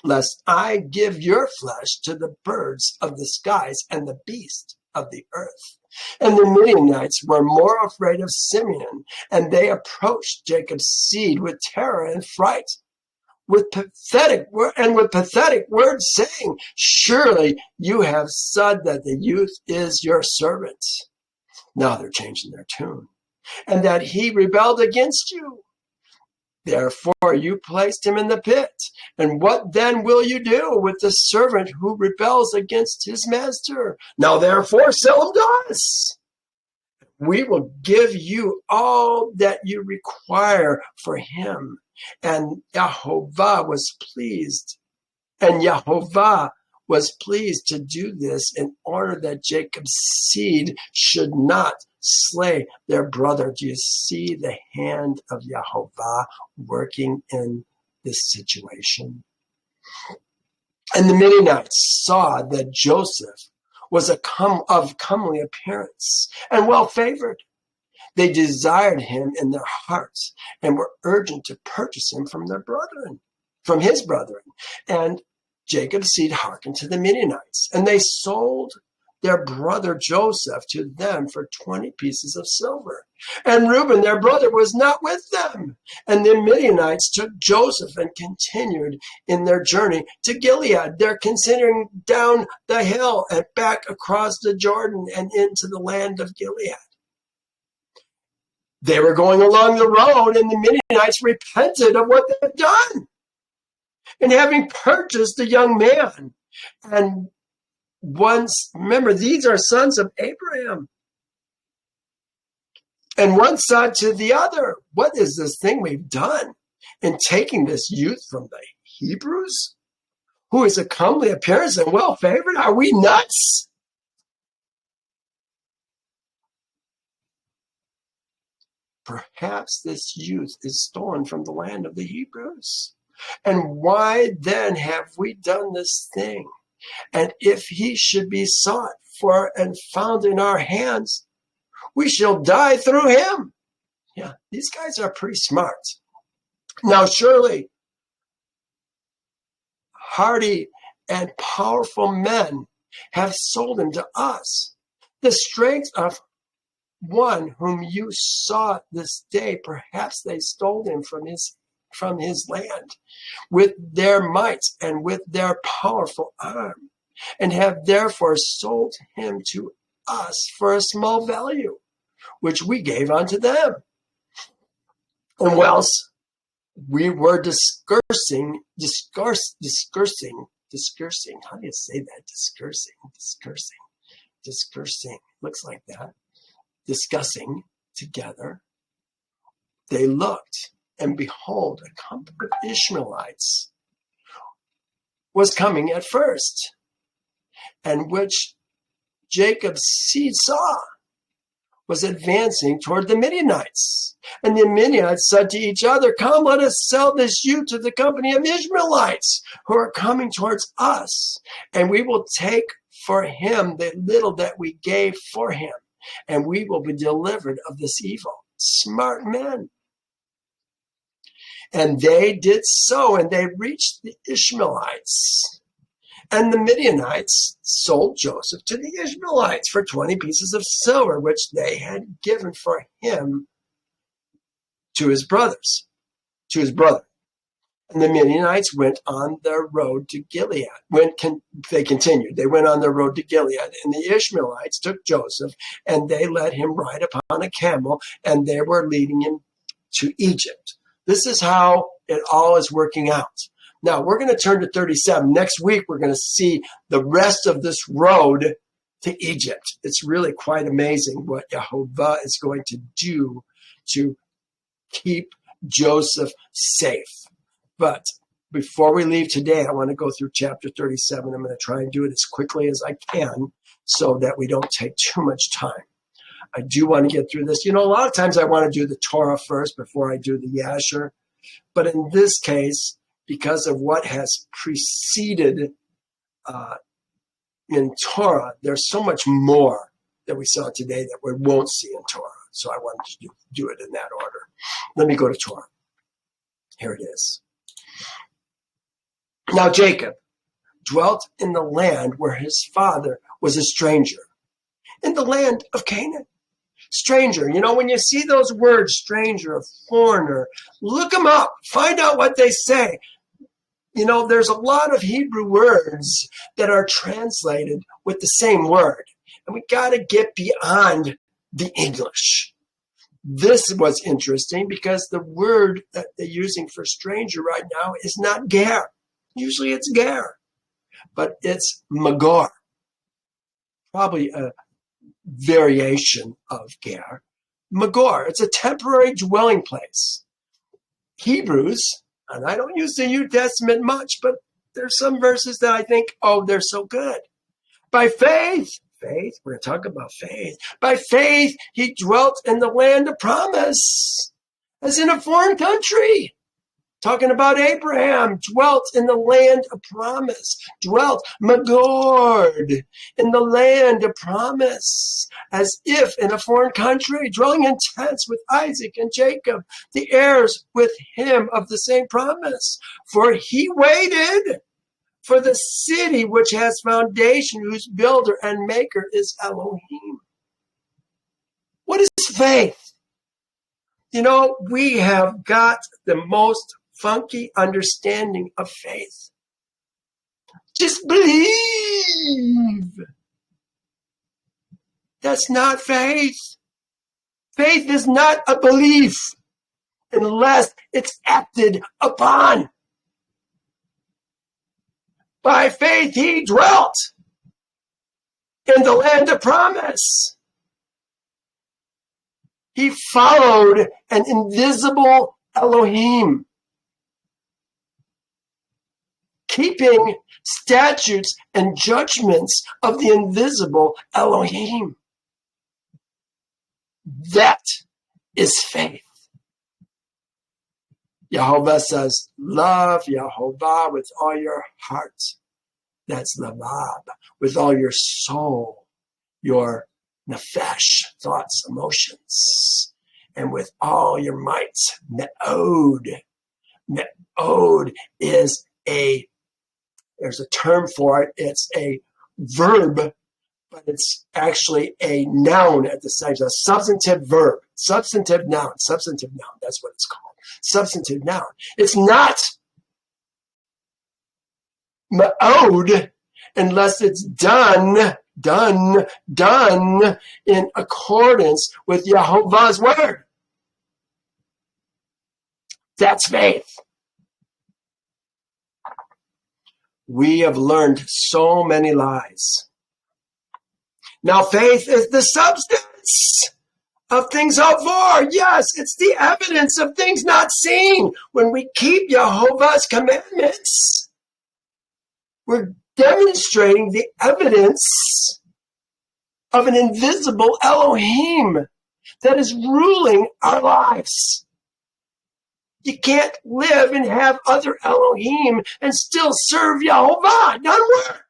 lest I give your flesh to the birds of the skies and the beasts of the earth. And the Midianites were more afraid of Simeon, and they approached Jacob's seed with terror and fright, with pathetic words, saying, "Surely you have said that the youth is your servant." Now they're changing their tune. "And that he rebelled against you. Therefore you placed him in the pit. And what then will you do with the servant who rebels against his master? Now therefore sell him to us. We will give you all that you require for him." And Yehovah was pleased. And Yehovah was pleased to do this in order that Jacob's seed should not slay their brother. Do you see the hand of Yehovah working in this situation? And the Midianites saw that Joseph was of comely appearance and well favored. They desired him in their hearts and were urgent to purchase him from his brethren. And Jacob's seed hearkened to the Midianites, and they sold their brother Joseph to them for 20 pieces of silver. And Reuben, their brother, was not with them. And the Midianites took Joseph and continued in their journey to Gilead. They're considering down the hill and back across the Jordan and into the land of Gilead. They were going along the road, and the Midianites repented of what they had done. And having purchased the young man, and once, remember, these are sons of Abraham. And one said to the other, "What is this thing we've done in taking this youth from the Hebrews, who is of comely appearance and well favored? Are we nuts?" Perhaps this youth is stolen from the land of the Hebrews. And why then have we done this thing? And if he should be sought for and found in our hands, we shall die through him. Yeah, these guys are pretty smart. Now, surely, hardy and powerful men have sold him to us. The strength of one whom you saw this day, perhaps they stole him from his land with their might and with their powerful arm, and have therefore sold him to us for a small value, which we gave unto them. And whilst we were discursing, how do you say that? Discursing, looks like that. Discussing together, they looked, and behold, a company of Ishmaelites was coming at first, and which Jacob's seed saw was advancing toward the Midianites. And the Midianites said to each other, "Come, let us sell this youth to the company of Ishmaelites who are coming towards us, and we will take for him the little that we gave for him, and we will be delivered of this evil." Smart men. And they did so, and they reached the Ishmaelites. And the Midianites sold Joseph to the Ishmaelites for 20 pieces of silver, which they had given for him to his brother. And the Midianites went on their road to Gilead. They continued. They went on their road to Gilead, and the Ishmaelites took Joseph, and they let him ride upon a camel, and they were leading him to Egypt. This is how it all is working out. Now, we're going to turn to 37. Next week, we're going to see the rest of this road to Egypt. It's really quite amazing what Yehovah is going to do to keep Joseph safe. But before we leave today, I want to go through chapter 37. I'm going to try and do it as quickly as I can so that we don't take too much time. I do want to get through this. You know, a lot of times I want to do the Torah first before I do the Yasher. But in this case, because of what has preceded in Torah, there's so much more that we saw today that we won't see in Torah. So I wanted to do it in that order. Let me go to Torah. Here it is. Now Jacob dwelt in the land where his father was a stranger, in the land of Canaan. Stranger, when you see those words, stranger, foreigner, look them up, find out what they say. There's a lot of Hebrew words that are translated with the same word. And we got to get beyond the English. This was interesting because the word that they're using for stranger right now is not ger. Usually it's ger, but it's magor. Probably a variation of ger. Magor, it's a temporary dwelling place. Hebrews, and I don't use the New Testament much, but there's some verses that I think, they're so good. By faith, we're going to talk about faith. By faith, he dwelt in the land of promise, as in a foreign country. Talking about Abraham, dwelt in the land of promise. Dwelt, magored, in the land of promise, as if in a foreign country, dwelling in tents with Isaac and Jacob, the heirs with him of the same promise. For he waited for the city which has foundation, whose builder and maker is Elohim. What is faith? We have got the most funky understanding of faith. Just believe. That's not faith. Faith is not a belief unless it's acted upon. By faith he dwelt in the land of promise. He followed an invisible Elohim, keeping statutes and judgments of the invisible Elohim. That is faith. Yehovah says, love Yehovah with all your heart. That's lavab. With all your soul, your nefesh, thoughts, emotions. And with all your might, me'od. Me'od is there's a term for it. It's a verb, but it's actually a noun at the same time. A substantive verb. Substantive noun. That's what it's called. Substantive noun. It's not ma'od unless it's done in accordance with Yehovah's word. That's faith. We have learned so many lies. Now faith is the substance of things hoped for. Yes, it's the evidence of things not seen. When we keep Yehovah's commandments, we're demonstrating the evidence of an invisible Elohim that is ruling our lives. You can't live and have other Elohim and still serve Yehovah. It doesn't work.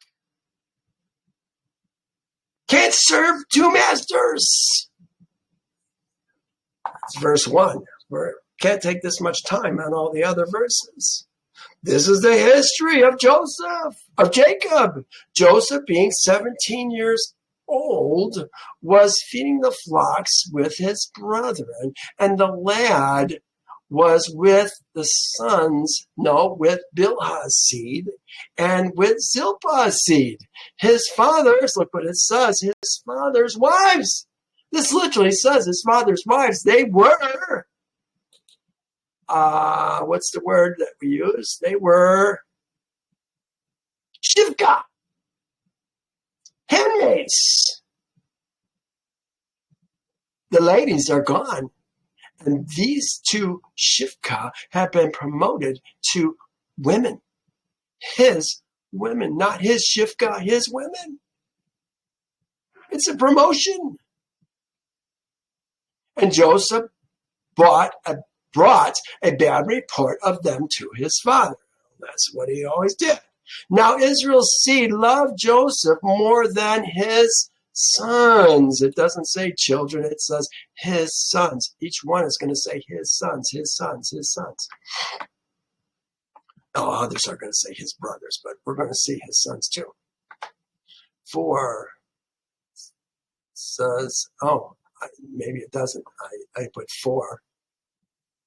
Can't serve two masters. It's verse 1. We can't take this much time on all the other verses. This is the history of Jacob. Joseph, being 17 years old, was feeding the flocks with his brethren, and the lad was with with Bilhah's seed and with Zilpah's seed. His father's, look what it says, his father's wives. This literally says his father's wives. They were, what's the word that we use? They were Shivka, handmaids. The ladies are gone. And these two Shivka have been promoted to women. His women, not his Shivka, his women. It's a promotion. And Joseph brought a bad report of them to his father. That's what he always did. Now Israel's seed loved Joseph more than his sons. It doesn't say children, it says his sons. Each one is going to say his sons, his sons, his sons. Oh, others are going to say his brothers, but we're going to see his sons too. For says, maybe it doesn't. I put 4.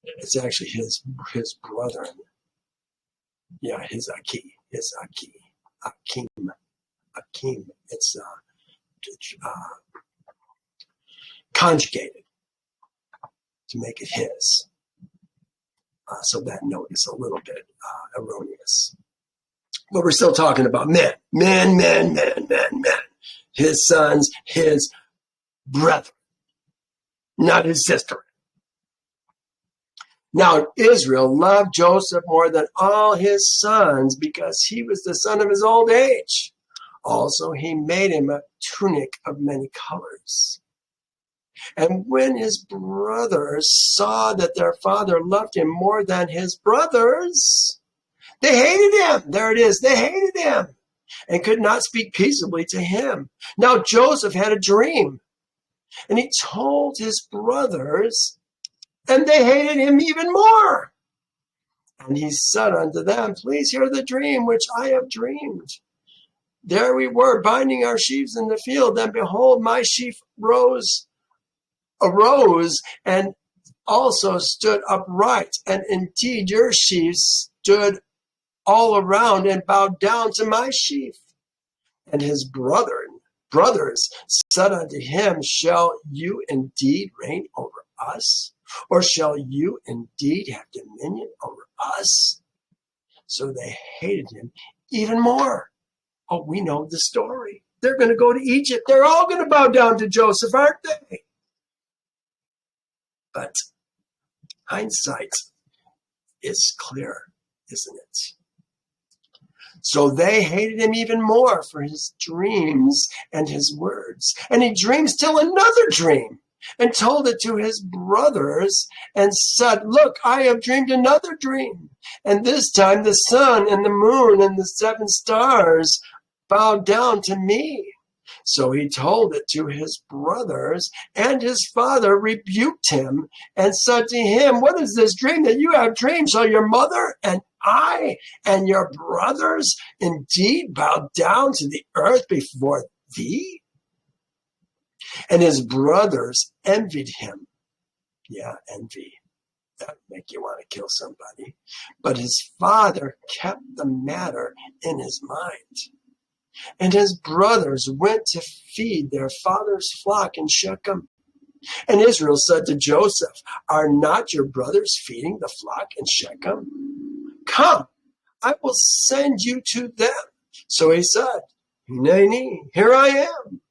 It's actually his brother. Yeah, his Akim. It's conjugated to make it his. So that note is a little bit erroneous. But we're still talking about men. Men. His sons, his brethren, not his sister. Now, Israel loved Joseph more than all his sons because he was the son of his old age. Also, he made him a tunic of many colors. And when his brothers saw that their father loved him more than his brothers, they hated him. There it is. They hated him and could not speak peaceably to him. Now, Joseph had a dream, and he told his brothers, and they hated him even more. And he said unto them, please hear the dream which I have dreamed. There we were, binding our sheaves in the field, and behold, my sheaf arose and also stood upright. And indeed, your sheaves stood all around and bowed down to my sheaf. And his brothers said unto him, shall you indeed reign over us? Or shall you indeed have dominion over us? So they hated him even more. Oh, we know the story. They're going to go to Egypt. They're all going to bow down to Joseph, aren't they? But hindsight is clear, isn't it? So they hated him even more for his dreams and his words. And he dreamed still another dream and told it to his brothers and said, look, I have dreamed another dream. And this time the sun and the moon and the 7 stars bowed down to me. So he told it to his brothers, and his father rebuked him and said to him, what is this dream that you have dreamed? Shall your mother and I and your brothers indeed bow down to the earth before thee? And his brothers envied him. Yeah, envy. That would make you want to kill somebody. But his father kept the matter in his mind. And his brothers went to feed their father's flock in Shechem. And Israel said to Joseph, are not your brothers feeding the flock in Shechem? Come, I will send you to them. So he said, Hineni, here I am.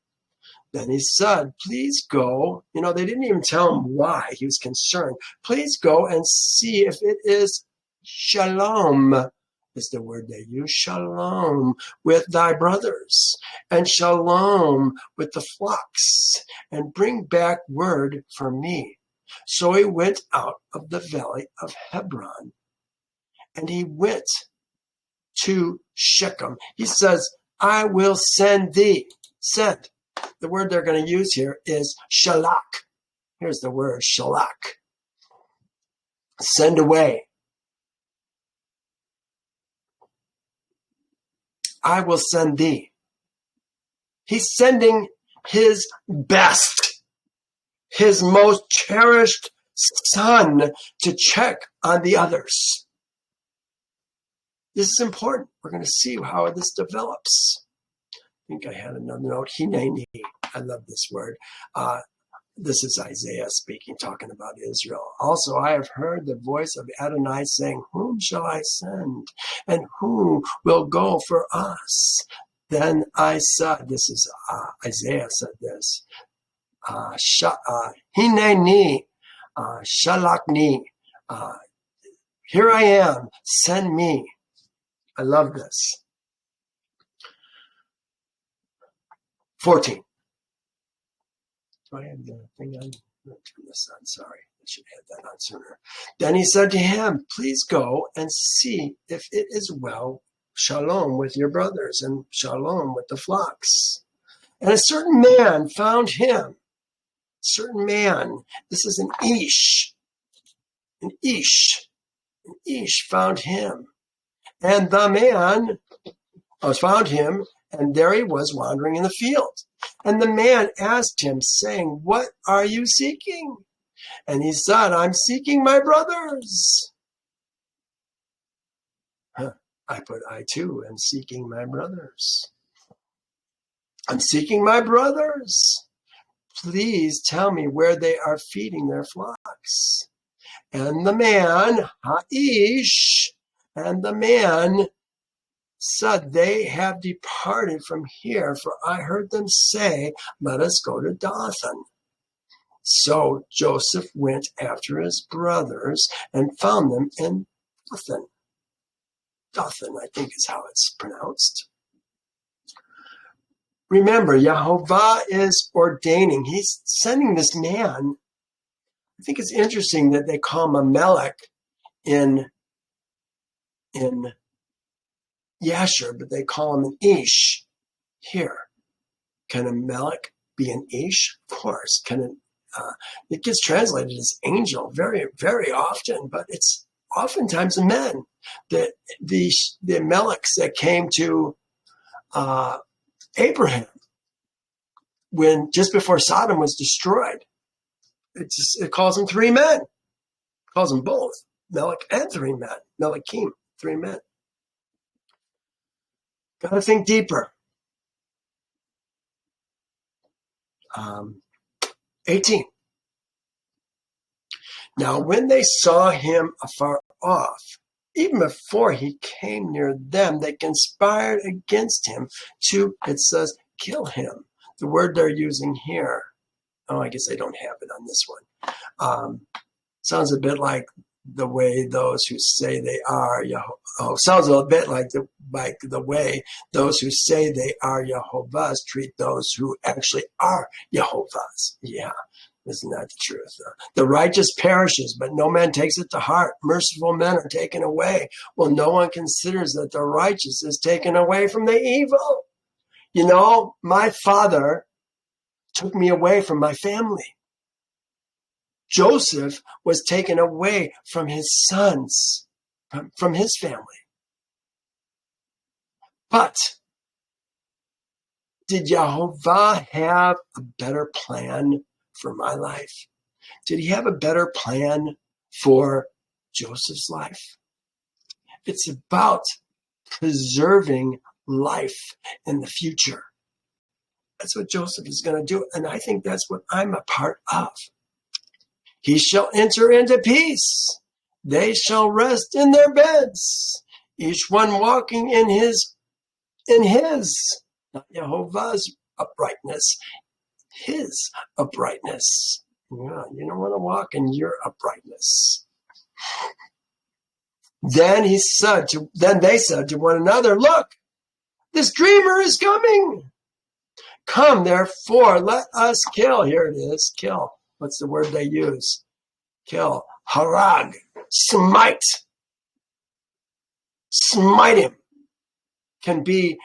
Then he said, please go. They didn't even tell him why. He was concerned. Please go and see if it is shalom. Is the word they use, shalom with thy brothers, and shalom with the flocks, and bring back word for me. So he went out of the valley of Hebron, and he went to Shechem. He says, I will send thee. Send. The word they're going to use here is shalak. Here's the word, shalak. Send away. I will send thee. He's sending his best, his most cherished son to check on the others. This is important. We're going to see how this develops. I think I had another note. Hineni. I love this word. This is Isaiah speaking, talking about Israel. Also, I have heard the voice of Adonai saying, whom shall I send? And who will go for us? Then I said, this is Isaiah said this, Hineni, shalakni, here I am, send me. I love this. 14. Do I have the thing on? Turn this on. Sorry, I should have had that on sooner. Then he said to him, please go and see if it is well, shalom with your brothers and shalom with the flocks. And a certain man found him. Certain man. This is an Ish. An Ish found him. And the man found him, and there he was wandering in the field. And the man asked him, saying, what are you seeking? And he said, I'm seeking my brothers. I too am seeking my brothers. I'm seeking my brothers. Please tell me where they are feeding their flocks. And the man, and the man said, they have departed from here, for I heard them say, let us go to Dothan. So Joseph went after his brothers and found them in Dothan. Dothan, I think is how it's pronounced. Remember, Yehovah is ordaining. He's sending this man. I think it's interesting that they call him a Melech in Yasher, but they call him an Ish here. Can a Melech be an Ish? Of course. It gets translated as angel very, very often, but it's oftentimes a men. The Melechs that came to Abraham when just before Sodom was destroyed, it calls them three men. It calls them both, Melech and three men. Melechim, three men. Got to think deeper. 18. Now, when they saw him afar off, even before he came near them, they conspired against him to, it says, kill him. The word they're using here, I guess they don't have it on this one. Sounds a bit like the way those who say they are sounds a bit like the way those who say they are Yehovahs treat those who actually are Yehovahs. Yeah, isn't that the truth? The righteous perishes, but no man takes it to heart. Merciful men are taken away. Well, no one considers that the righteous is taken away from the evil. You know, my father took me away from my family. Joseph was taken away from his sons, from his family. But did Yehovah have a better plan for my life? Did he have a better plan for Joseph's life? It's about preserving life in the future. That's what Joseph is going to do. And I think that's what I'm a part of. He shall enter into peace. They shall rest in their beds, each one walking in his, not Yehovah's uprightness, his uprightness. Yeah, you don't want to walk in your uprightness. Then they said to one another, look, this dreamer is coming. Come, therefore, let us kill. Here it is, kill. What's the word they use? Kill. Harag. Smite. Smite him. Can be,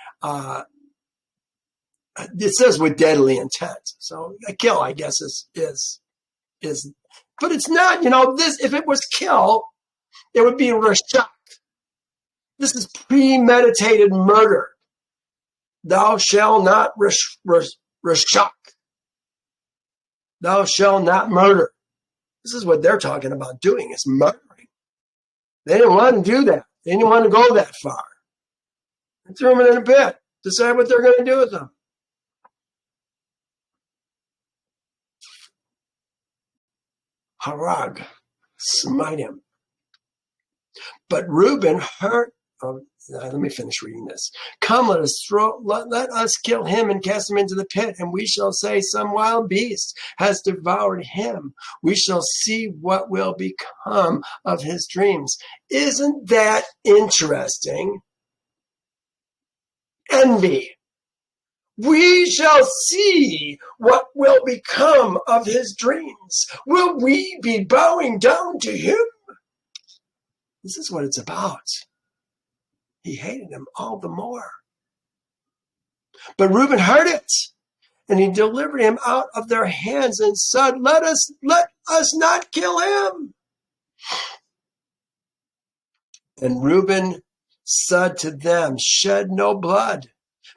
it says with deadly intent. So a kill, I guess, is, but it's not, this, if it was kill, it would be reshak. This is premeditated murder. Thou shalt not reshak. Thou shalt not murder. This is what they're talking about doing, is murdering. They didn't want to do that. They didn't want to go that far. They threw them in a pit. Decide what they're going to do with them. Harag. Smite him. But Reuben heard. Let me finish reading this. Come, let us kill him and cast him into the pit, and we shall say some wild beast has devoured him. We shall see what will become of his dreams. Isn't that interesting? Envy. We shall see what will become of his dreams. Will we be bowing down to him? This is what it's about. He hated him all the more. But Reuben heard it, and he delivered him out of their hands and said, let us not kill him. And Reuben said to them, shed no blood,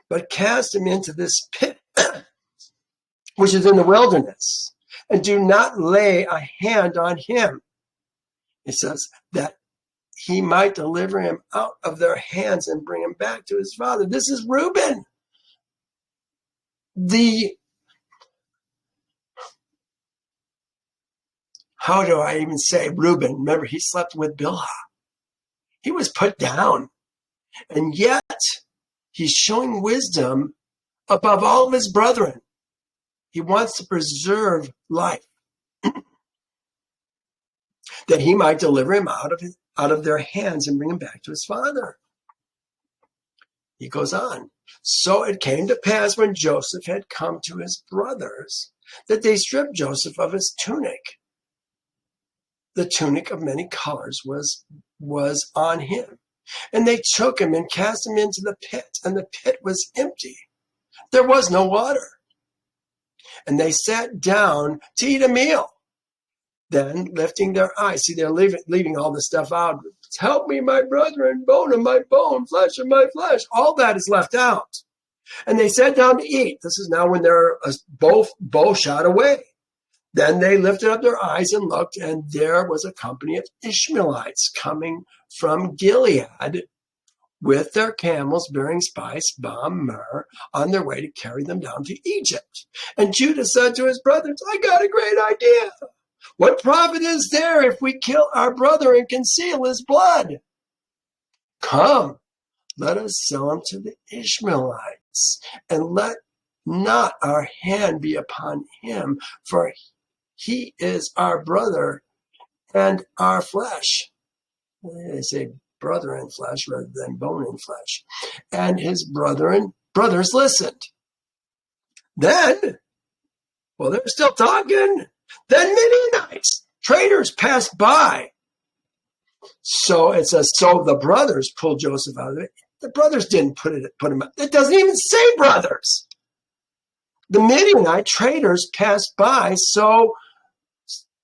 but cast him into this pit which is in the wilderness, and do not lay a hand on him. It says that he might deliver him out of their hands and bring him back to his father. This is Reuben. How do I even say Reuben? Remember, he slept with Bilhah. He was put down. And yet, he's showing wisdom above all of his brethren. He wants to preserve life, that he might deliver him out of their hands and bring him back to his father. He goes on. So it came to pass when Joseph had come to his brothers that they stripped Joseph of his tunic. The tunic of many colors was on him. And they took him and cast him into the pit, and the pit was empty. There was no water. And they sat down to eat a meal. Then, lifting their eyes, see, they're leaving all this stuff out. Help me, my brethren, bone of my bone, flesh of my flesh. All that is left out. And they sat down to eat. This is now when they're both bow shot away. Then they lifted up their eyes and looked, and there was a company of Ishmaelites coming from Gilead with their camels bearing spice, balm, myrrh, on their way to carry them down to Egypt. And Judah said to his brothers, I got a great idea. What profit is there if we kill our brother and conceal his blood? Come, let us sell him to the Ishmaelites, and let not our hand be upon him, for he is our brother and our flesh. They say brother and flesh rather than bone and flesh. And his brothers listened. Then, well, they're still talking. Then Midianites, traders, passed by. So it says, so the brothers pulled Joseph out of it. The brothers didn't put him up. It doesn't even say brothers. The Midianite traders passed by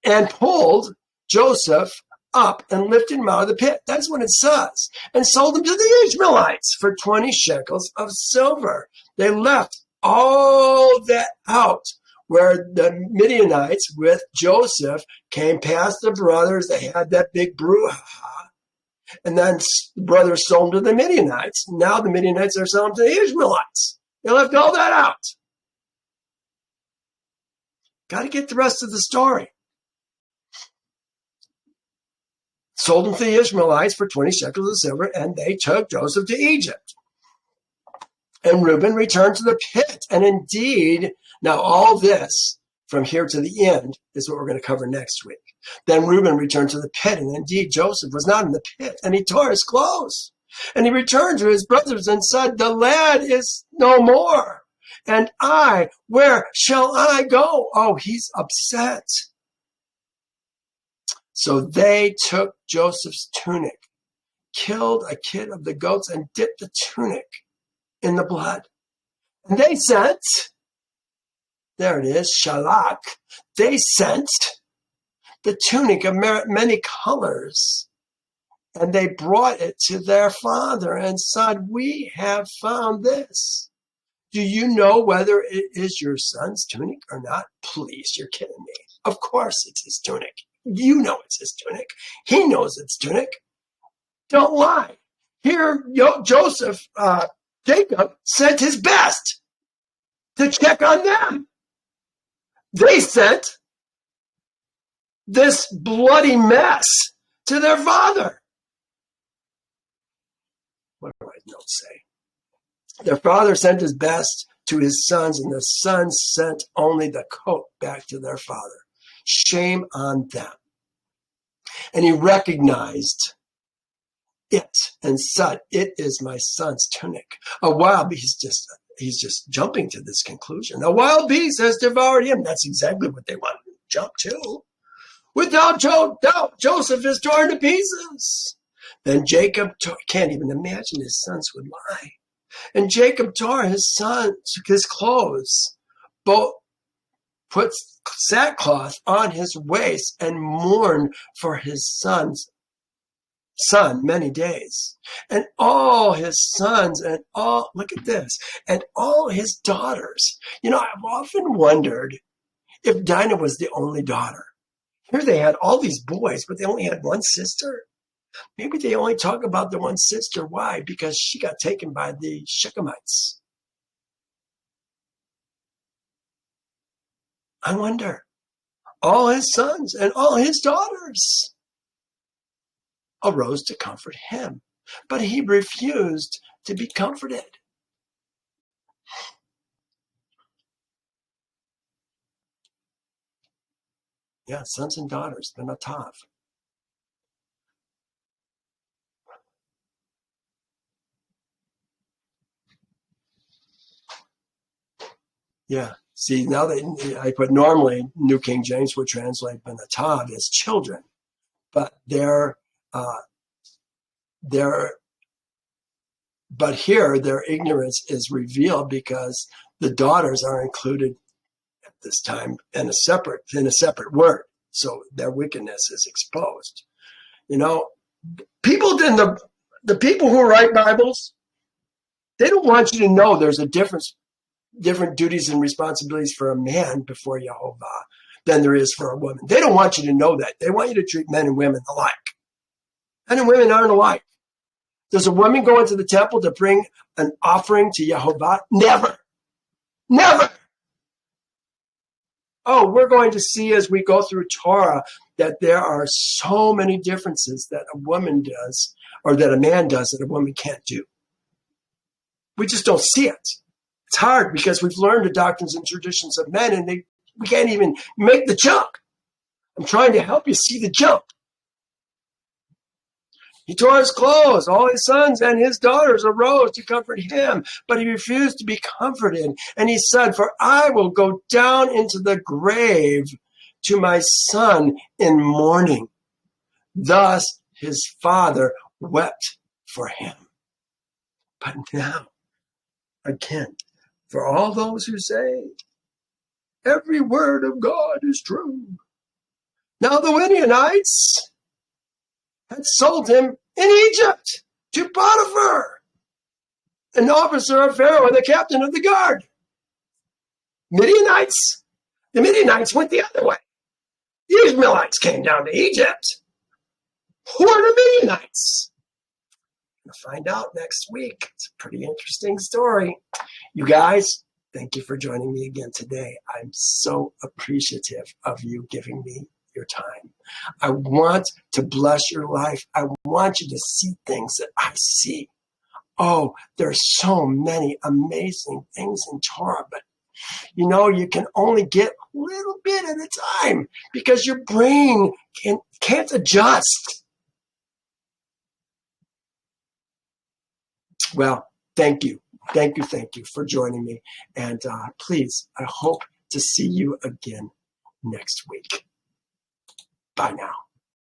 and pulled Joseph up and lifted him out of the pit. That's what it says. And sold him to the Ishmaelites for 20 shekels of silver. They left all that out, where the Midianites with Joseph came past the brothers. They had that big brouhaha. And then the brothers sold them to the Midianites. Now the Midianites are selling to the Ishmaelites. They left all that out. Got to get the rest of the story. Sold them to the Ishmaelites for 20 shekels of silver, and they took Joseph to Egypt. And Reuben returned to the pit. And indeed, now all this from here to the end is what we're going to cover next week. Then Reuben returned to the pit, and indeed Joseph was not in the pit, and he tore his clothes. And he returned to his brothers and said, the lad is no more. And where shall I go? Oh, he's upset. So they took Joseph's tunic, killed a kid of the goats, and dipped the tunic in the blood. And they sent, there it is, shalak. They sent the tunic of many colors, and they brought it to their father and said, we have found this. Do you know whether it is your son's tunic or not? Please, you're kidding me. Of course it's his tunic. You know it's his tunic. He knows it's tunic. Don't lie. Here, Jacob sent his best to check on them. They sent this bloody mess to their father. What do my notes say? Their father sent his best to his sons, and the sons sent only the coat back to their father. Shame on them. And he recognized it and said, it is my son's tunic. A wild beast, he's just jumping to this conclusion. A wild beast has devoured him. That's exactly what they wanted to jump to. Without doubt, Joseph is torn to pieces. Then Jacob can't even imagine his sons would lie. And Jacob tore his clothes, put sackcloth on his waist, and mourned for his sons son many days, and all his sons, and all, look at this, and all his daughters. You know, I've often wondered if Dinah was the only daughter. Here they had all these boys, but they only had one sister. Maybe they only talk about the one sister. Why? Because she got taken by the Shechemites. I wonder. All his sons and all his daughters arose to comfort him, but he refused to be comforted. Yeah, sons and daughters, the Natav. Yeah. See, now that I put normally New King James would translate Benatav as children, but but here their ignorance is revealed because the daughters are included at this time in a separate word. So their wickedness is exposed. You know, people in the people who write Bibles, they don't want you to know there's a different duties and responsibilities for a man before Yehovah than there is for a woman. They don't want you to know that. They want you to treat men and women alike. Men and women aren't alike. Does a woman go into the temple to bring an offering to Yehovah? Never. Never. Oh, we're going to see as we go through Torah that there are so many differences that a woman does or that a man does that a woman can't do. We just don't see it. It's hard because we've learned the doctrines and traditions of men and we can't even make the jump. I'm trying to help you see the jump. He tore his clothes. All his sons and his daughters arose to comfort him, but he refused to be comforted. And he said, "For I will go down into the grave to my son in mourning." Thus his father wept for him. But now, again, for all those who say, every word of God is true. Now the Midianites had sold him in Egypt to Potiphar, an officer of Pharaoh and the captain of the guard. Midianites? The Midianites went the other way. The Ishmaelites came down to Egypt. Who are the Midianites? We'll find out next week. It's a pretty interesting story. You guys, thank you for joining me again today. I'm so appreciative of you giving me your time. I want to bless your life. I want you to see things that I see. Oh, there's so many amazing things in Torah, but you know, you can only get a little bit at a time because your brain can't adjust. Well, thank you. Thank you for joining me. And please, I hope to see you again next week. Bye now.